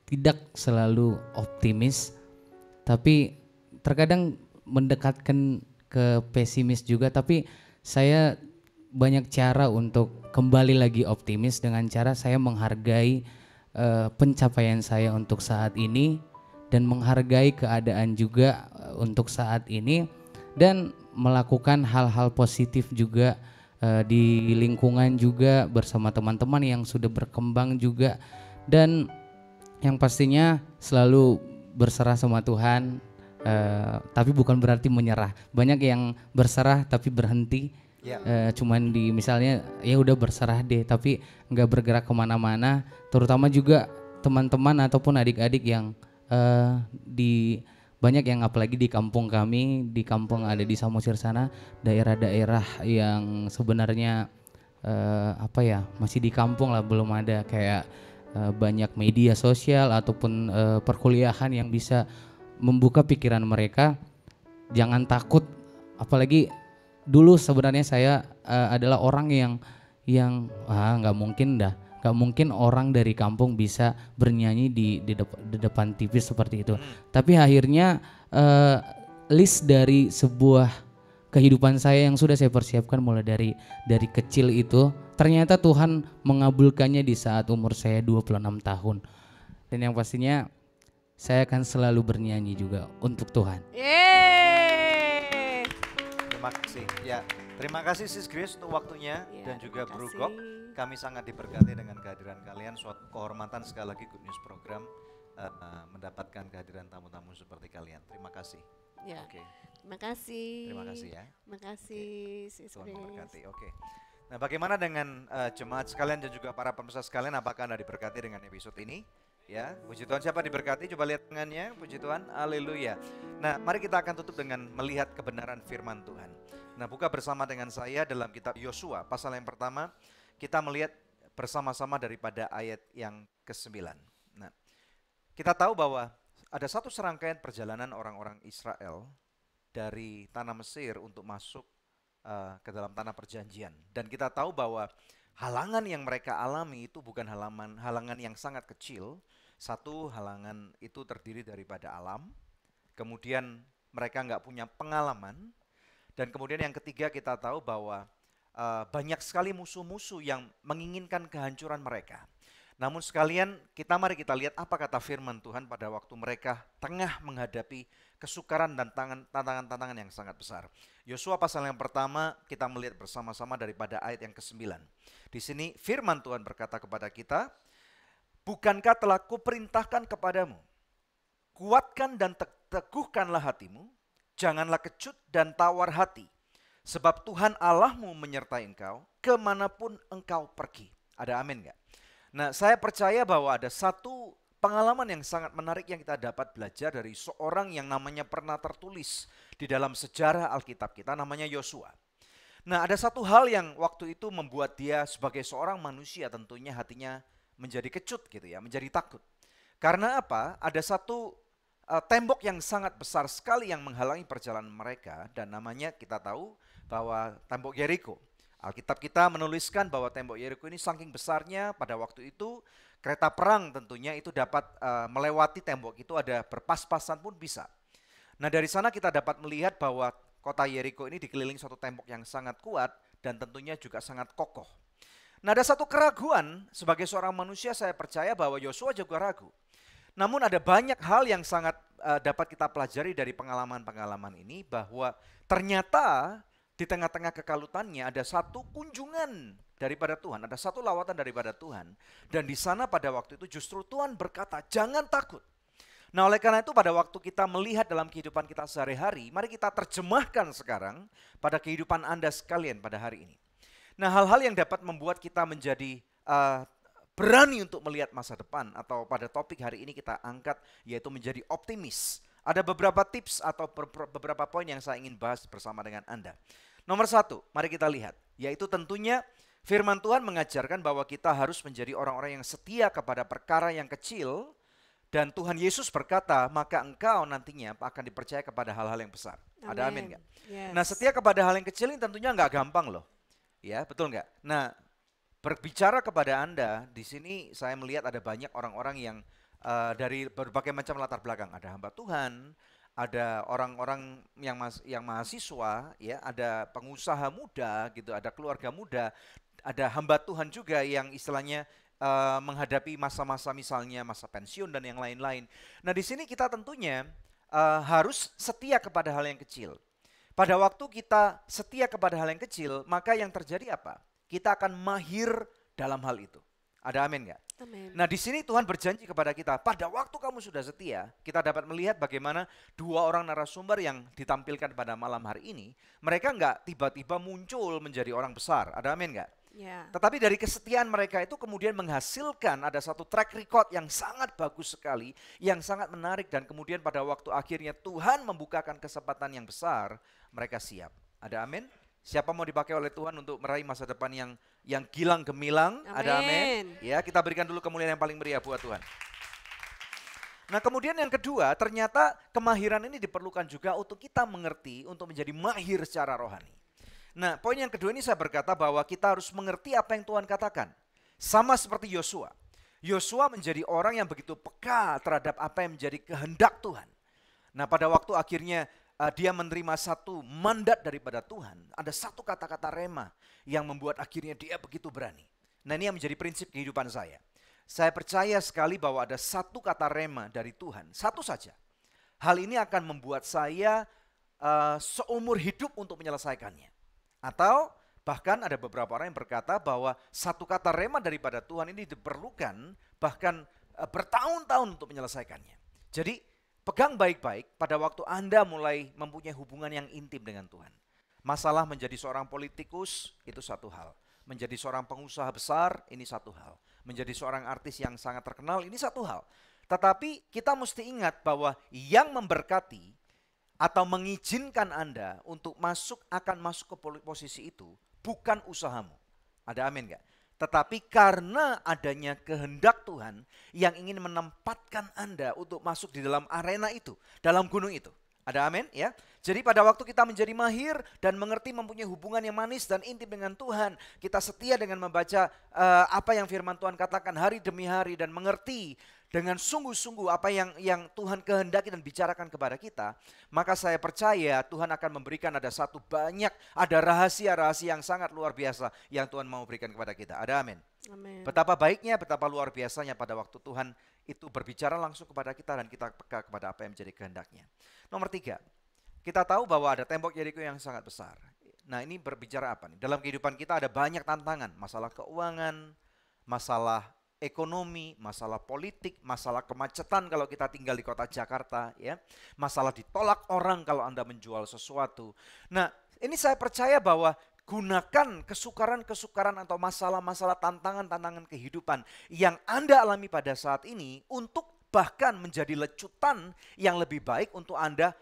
tidak selalu optimis, tapi terkadang mendekatkan ke pesimis juga, tapi saya banyak cara untuk kembali lagi optimis dengan cara saya menghargai pencapaian saya untuk saat ini, dan menghargai keadaan juga untuk saat ini, dan melakukan hal-hal positif juga di lingkungan juga bersama teman-teman yang sudah berkembang juga, dan yang pastinya selalu berserah sama Tuhan, tapi bukan berarti menyerah. Banyak yang berserah tapi berhenti, cuman di misalnya ya udah berserah deh, tapi nggak bergerak kemana-mana. Terutama juga teman-teman ataupun adik-adik yang banyak yang apalagi di kampung kami, di kampung ada di Samosir sana, daerah-daerah yang sebenarnya masih di kampung lah, belum ada kayak banyak media sosial ataupun perkuliahan yang bisa membuka pikiran mereka. Jangan takut, apalagi dulu sebenarnya saya adalah orang yang nggak mungkin dah. Gak mungkin orang dari kampung bisa bernyanyi di depan TV seperti itu. Tapi akhirnya list dari sebuah kehidupan saya yang sudah saya persiapkan mulai dari kecil itu, ternyata Tuhan mengabulkannya di saat umur saya 26 tahun. Dan yang pastinya saya akan selalu bernyanyi juga untuk Tuhan. Terima kasih. Ya, terima kasih Sis Grace untuk waktunya dan juga Bro Gok. Kami sangat diberkati dengan kehadiran kalian. Suatu kehormatan sekali lagi Good News Program mendapatkan kehadiran tamu-tamu seperti kalian. Terima kasih. Ya. Terima kasih. Terima kasih ya. Terima kasih Sis Tuhan Grace. memberkati. Nah, bagaimana dengan jemaat sekalian dan juga para pemirsa sekalian? Apakah Anda diberkati dengan episode ini? Ya, puji Tuhan. Siapa diberkati? Coba lihat tangannya. Puji Tuhan. Haleluya. Nah, mari kita akan tutup dengan melihat kebenaran firman Tuhan. Nah, buka bersama dengan saya dalam kitab Yosua pasal yang pertama. Kita melihat bersama-sama daripada ayat yang ke-9. Nah, kita tahu bahwa ada satu serangkaian perjalanan orang-orang Israel dari tanah Mesir untuk masuk ke dalam tanah perjanjian. Dan kita tahu bahwa halangan yang mereka alami itu bukan halangan yang sangat kecil. Satu, halangan itu terdiri daripada alam. Kemudian mereka nggak punya pengalaman. Dan kemudian yang ketiga, kita tahu bahwa banyak sekali musuh-musuh yang menginginkan kehancuran mereka. Namun sekalian, mari kita lihat apa kata firman Tuhan pada waktu mereka tengah menghadapi kesukaran dan tantangan-tantangan yang sangat besar. Yosua pasal yang pertama kita melihat bersama-sama daripada ayat yang ke-9. Di sini firman Tuhan berkata kepada kita, bukankah telah kuperintahkan kepadamu, kuatkan dan teguhkanlah hatimu, janganlah kecut dan tawar hati, sebab Tuhan Allahmu menyertai engkau kemanapun engkau pergi. Ada amin gak? Nah, saya percaya bahwa ada satu pengalaman yang sangat menarik yang kita dapat belajar dari seorang yang namanya pernah tertulis di dalam sejarah Alkitab kita, namanya Yosua. Nah, ada satu hal yang waktu itu membuat dia sebagai seorang manusia tentunya hatinya menjadi kecut gitu ya, menjadi takut. Karena apa? Ada satu tembok yang sangat besar sekali yang menghalangi perjalanan mereka, dan namanya kita tahu bahwa tembok Yeriko. Alkitab kita menuliskan bahwa tembok Yeriko ini saking besarnya pada waktu itu kereta perang tentunya itu dapat melewati tembok itu, ada berpas-pasan pun bisa. Nah, dari sana kita dapat melihat bahwa kota Yeriko ini dikelilingi suatu tembok yang sangat kuat dan tentunya juga sangat kokoh. Nah, ada satu keraguan sebagai seorang manusia, saya percaya bahwa Yosua juga ragu. Namun ada banyak hal yang sangat dapat kita pelajari dari pengalaman-pengalaman ini, bahwa ternyata di tengah-tengah kekalutannya ada satu kunjungan daripada Tuhan, ada satu lawatan daripada Tuhan. Dan di sana pada waktu itu justru Tuhan berkata, jangan takut. Nah, oleh karena itu pada waktu kita melihat dalam kehidupan kita sehari-hari, mari kita terjemahkan sekarang pada kehidupan Anda sekalian pada hari ini. Nah, hal-hal yang dapat membuat kita menjadi berani untuk melihat masa depan, atau pada topik hari ini kita angkat yaitu menjadi optimis. Ada beberapa tips atau beberapa poin yang saya ingin bahas bersama dengan Anda. Nomor satu, mari kita lihat, yaitu tentunya firman Tuhan mengajarkan bahwa kita harus menjadi orang-orang yang setia kepada perkara yang kecil, dan Tuhan Yesus berkata, maka engkau nantinya akan dipercaya kepada hal-hal yang besar. Amen. Ada amin nggak? Yes. Nah, setia kepada hal yang kecil ini tentunya nggak gampang loh. Ya, betul nggak? Nah, berbicara kepada Anda, di sini saya melihat ada banyak orang-orang yang dari berbagai macam latar belakang. Ada hamba Tuhan, ada orang-orang yang mahasiswa, ya, ada pengusaha muda gitu, ada keluarga muda, ada hamba Tuhan juga yang istilahnya menghadapi masa-masa misalnya masa pensiun dan yang lain-lain. Nah, di sini kita tentunya harus setia kepada hal yang kecil. Pada waktu kita setia kepada hal yang kecil, maka yang terjadi apa? Kita akan mahir dalam hal itu. Ada amin nggak? Amin. Nah, di sini Tuhan berjanji kepada kita, pada waktu kamu sudah setia, kita dapat melihat bagaimana dua orang narasumber yang ditampilkan pada malam hari ini, mereka nggak tiba-tiba muncul menjadi orang besar. Ada amin nggak? Yeah. Tetapi dari kesetiaan mereka itu kemudian menghasilkan ada satu track record yang sangat bagus sekali, yang sangat menarik, dan kemudian pada waktu akhirnya Tuhan membukakan kesempatan yang besar, mereka siap. Ada amin? Siapa mau dipakai oleh Tuhan untuk meraih masa depan yang gilang gemilang? Amin. Ada amin? Ya, kita berikan dulu kemuliaan yang paling meriah buat Tuhan. Nah, kemudian yang kedua, ternyata kemahiran ini diperlukan juga untuk kita mengerti, untuk menjadi mahir secara rohani. Nah, poin yang kedua ini saya berkata bahwa kita harus mengerti apa yang Tuhan katakan. Sama seperti Yosua. Yosua menjadi orang yang begitu peka terhadap apa yang menjadi kehendak Tuhan. Nah, pada waktu akhirnya dia menerima satu mandat daripada Tuhan, ada satu kata-kata rema yang membuat akhirnya dia begitu berani. Nah, ini yang menjadi prinsip kehidupan saya. Saya percaya sekali bahwa ada satu kata rema dari Tuhan, satu saja. Hal ini akan membuat saya seumur hidup untuk menyelesaikannya. Atau bahkan ada beberapa orang yang berkata bahwa satu kata rema daripada Tuhan ini diperlukan bahkan bertahun-tahun untuk menyelesaikannya. Jadi pegang baik-baik pada waktu Anda mulai mempunyai hubungan yang intim dengan Tuhan. Masalah menjadi seorang politikus itu satu hal. Menjadi seorang pengusaha besar ini satu hal. Menjadi seorang artis yang sangat terkenal ini satu hal. Tetapi kita mesti ingat bahwa yang memberkati atau mengizinkan Anda untuk akan masuk ke posisi itu bukan usahamu. Ada amin gak? Tetapi karena adanya kehendak Tuhan yang ingin menempatkan Anda untuk masuk di dalam arena itu, dalam gunung itu. Ada amin ya? Jadi pada waktu kita menjadi mahir dan mengerti mempunyai hubungan yang manis dan intim dengan Tuhan, kita setia dengan membaca apa yang firman Tuhan katakan hari demi hari dan mengerti dengan sungguh-sungguh apa yang Tuhan kehendaki dan bicarakan kepada kita, maka saya percaya Tuhan akan memberikan ada rahasia-rahasia yang sangat luar biasa yang Tuhan mau berikan kepada kita. Ada amin. Amin. Betapa baiknya, betapa luar biasanya pada waktu Tuhan itu berbicara langsung kepada kita dan kita peka kepada apa yang menjadi kehendaknya. Nomor 3, kita tahu bahwa ada tembok Yeriko yang sangat besar. Nah, ini berbicara apa nih? Dalam kehidupan kita ada banyak tantangan, masalah keuangan, masalah ekonomi, masalah politik, masalah kemacetan kalau kita tinggal di kota Jakarta, ya, masalah ditolak orang kalau Anda menjual sesuatu. Nah, ini saya percaya bahwa gunakan kesukaran-kesukaran atau masalah-masalah tantangan-tantangan kehidupan yang Anda alami pada saat ini untuk bahkan menjadi lecutan yang lebih baik untuk Anda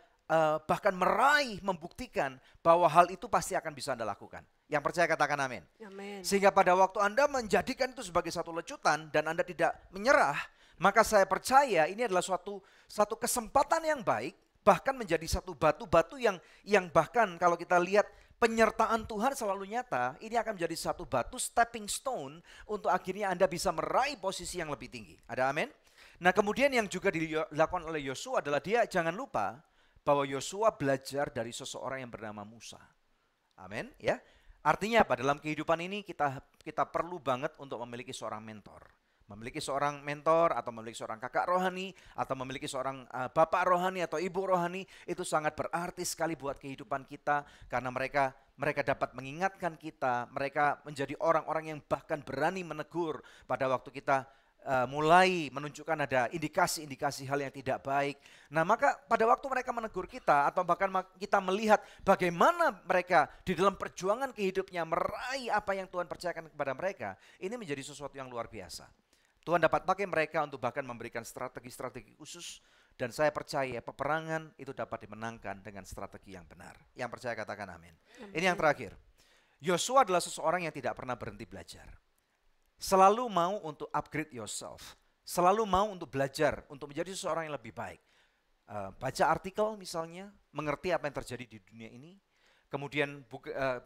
bahkan meraih, membuktikan bahwa hal itu pasti akan bisa Anda lakukan. Yang percaya katakan amin. Amin. Sehingga pada waktu Anda menjadikan itu sebagai satu lecutan dan Anda tidak menyerah, maka saya percaya ini adalah satu kesempatan yang baik, bahkan menjadi satu batu-batu yang bahkan kalau kita lihat penyertaan Tuhan selalu nyata, ini akan menjadi satu batu stepping stone untuk akhirnya Anda bisa meraih posisi yang lebih tinggi. Ada amin? Nah, kemudian yang juga dilakukan oleh Yosua adalah dia jangan lupa bahwa Yosua belajar dari seseorang yang bernama Musa. Amin, ya. Artinya apa? Dalam kehidupan ini kita perlu banget untuk memiliki seorang mentor. Memiliki seorang mentor atau memiliki seorang kakak rohani atau memiliki seorang bapak rohani atau ibu rohani itu sangat berarti sekali buat kehidupan kita karena mereka dapat mengingatkan kita, mereka menjadi orang-orang yang bahkan berani menegur pada waktu kita mulai menunjukkan ada indikasi-indikasi hal yang tidak baik. Nah, maka pada waktu mereka menegur kita atau bahkan kita melihat bagaimana mereka di dalam perjuangan kehidupnya meraih apa yang Tuhan percayakan kepada mereka, ini menjadi sesuatu yang luar biasa. Tuhan dapat pakai mereka untuk bahkan memberikan strategi-strategi khusus dan saya percaya peperangan itu dapat dimenangkan dengan strategi yang benar. Yang percaya katakan amin. Ini yang terakhir. Yosua adalah seseorang yang tidak pernah berhenti belajar. Selalu mau untuk upgrade yourself. Selalu mau untuk belajar, untuk menjadi seseorang yang lebih baik. Baca artikel misalnya, mengerti apa yang terjadi di dunia ini. Kemudian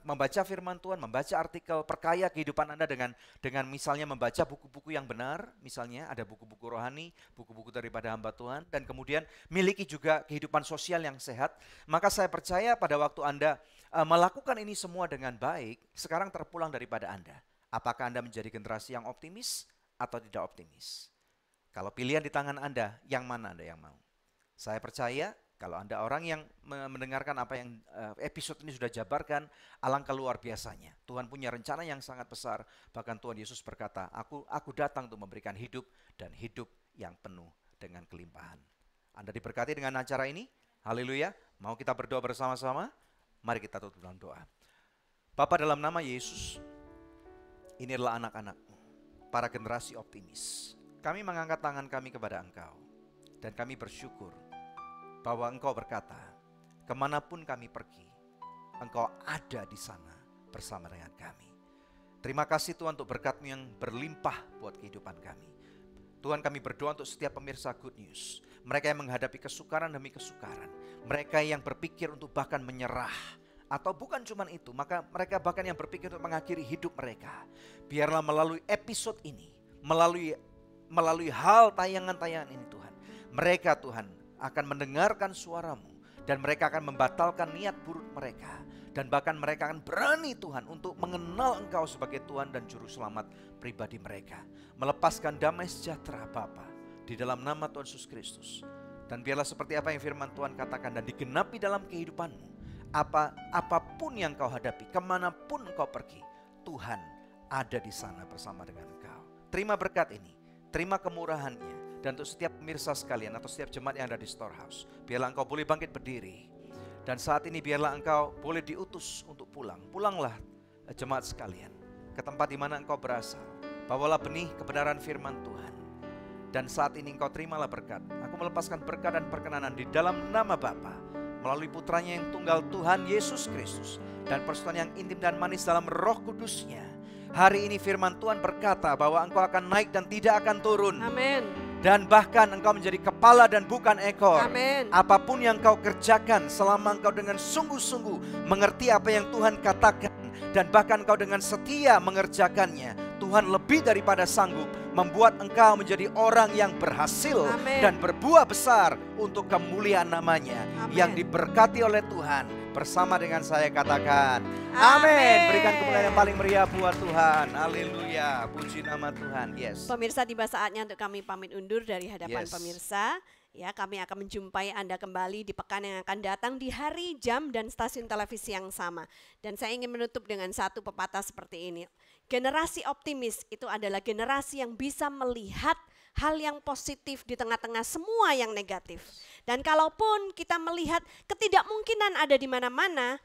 membaca firman Tuhan, membaca artikel, perkaya kehidupan Anda dengan misalnya membaca buku-buku yang benar. Misalnya ada buku-buku rohani, buku-buku daripada hamba Tuhan. Dan kemudian miliki juga kehidupan sosial yang sehat. Maka saya percaya pada waktu Anda melakukan ini semua dengan baik, sekarang terpulang daripada Anda. Apakah Anda menjadi generasi yang optimis atau tidak optimis? Kalau pilihan di tangan Anda, yang mana Anda yang mau? Saya percaya kalau Anda orang yang mendengarkan apa yang episode ini sudah jabarkan, alangkah luar biasanya. Tuhan punya rencana yang sangat besar. Bahkan Tuhan Yesus berkata, aku datang untuk memberikan hidup dan hidup yang penuh dengan kelimpahan. Anda diberkati dengan acara ini? Haleluya. Mau kita berdoa bersama-sama? Mari kita tutup dalam doa. Bapa, dalam nama Yesus, ini adalah anak-anak-Mu, para generasi optimis. Kami mengangkat tangan kami kepada Engkau. Dan kami bersyukur bahwa Engkau berkata, kemanapun kami pergi, Engkau ada di sana bersama dengan kami. Terima kasih Tuhan untuk berkat-Mu yang berlimpah buat kehidupan kami. Tuhan, kami berdoa untuk setiap pemirsa Good News. Mereka yang menghadapi kesukaran demi kesukaran. Mereka yang berpikir untuk bahkan menyerah. Atau bukan cuma itu, maka mereka bahkan yang berpikir untuk mengakhiri hidup mereka. Biarlah melalui episode ini, melalui hal tayangan-tayangan ini Tuhan, mereka Tuhan akan mendengarkan suara-Mu dan mereka akan membatalkan niat buruk mereka. Dan bahkan mereka akan berani Tuhan untuk mengenal Engkau sebagai Tuhan dan Juru Selamat pribadi mereka. Melepaskan damai sejahtera Bapa di dalam nama Tuhan Yesus Kristus. Dan biarlah seperti apa yang firman Tuhan katakan dan digenapi dalam kehidupan-Mu. Apapun yang kau hadapi, kemanapun engkau pergi, Tuhan ada di sana bersama dengan engkau. Terima berkat ini, terima kemurahan-Nya. Dan untuk setiap pemirsa sekalian atau setiap jemaat yang ada di Storehouse, biarlah engkau boleh bangkit berdiri. Dan saat ini biarlah engkau boleh diutus untuk pulang. Pulanglah jemaat sekalian ke tempat di mana engkau berasal. Bawalah benih kebenaran firman Tuhan. Dan saat ini engkau terimalah berkat. Aku melepaskan berkat dan perkenanan di dalam nama Bapa, melalui putranya yang tunggal Tuhan Yesus Kristus, dan persekutuan yang intim dan manis dalam Roh Kudus-Nya. Hari ini firman Tuhan berkata bahwa engkau akan naik dan tidak akan turun. Amin. Dan bahkan engkau menjadi kepala dan bukan ekor. Amin. Apapun yang kau kerjakan, selama engkau dengan sungguh-sungguh mengerti apa yang Tuhan katakan, dan bahkan engkau dengan setia mengerjakannya, Tuhan lebih daripada sanggup membuat engkau menjadi orang yang berhasil dan berbuah besar untuk kemuliaan namanya. Yang diberkati oleh Tuhan. Bersama dengan saya katakan, amin. Berikan kemuliaan yang paling meriah buat Tuhan. Haleluya, puji nama Tuhan. Yes. Pemirsa, tiba saatnya untuk kami pamit undur dari hadapan Yes. pemirsa. Ya, kami akan menjumpai Anda kembali di pekan yang akan datang di hari, jam, dan stasiun televisi yang sama. Dan saya ingin menutup dengan satu pepatah seperti ini. Generasi optimis itu adalah generasi yang bisa melihat hal yang positif di tengah-tengah semua yang negatif. Dan kalaupun kita melihat ketidakmungkinan ada di mana-mana,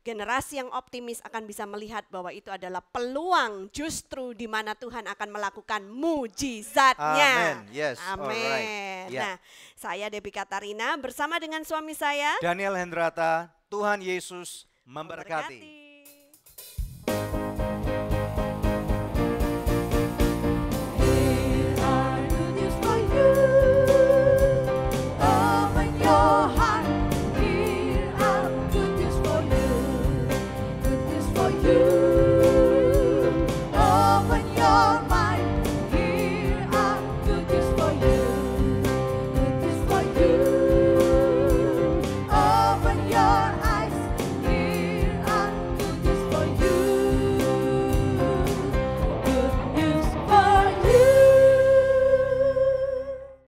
generasi yang optimis akan bisa melihat bahwa itu adalah peluang justru di mana Tuhan akan melakukan mujizatnya. Amin. Yes. Amin. Alright. Yeah. Nah, saya Debbie Katarina bersama dengan suami saya Daniel Hendrata. Tuhan Yesus memberkati.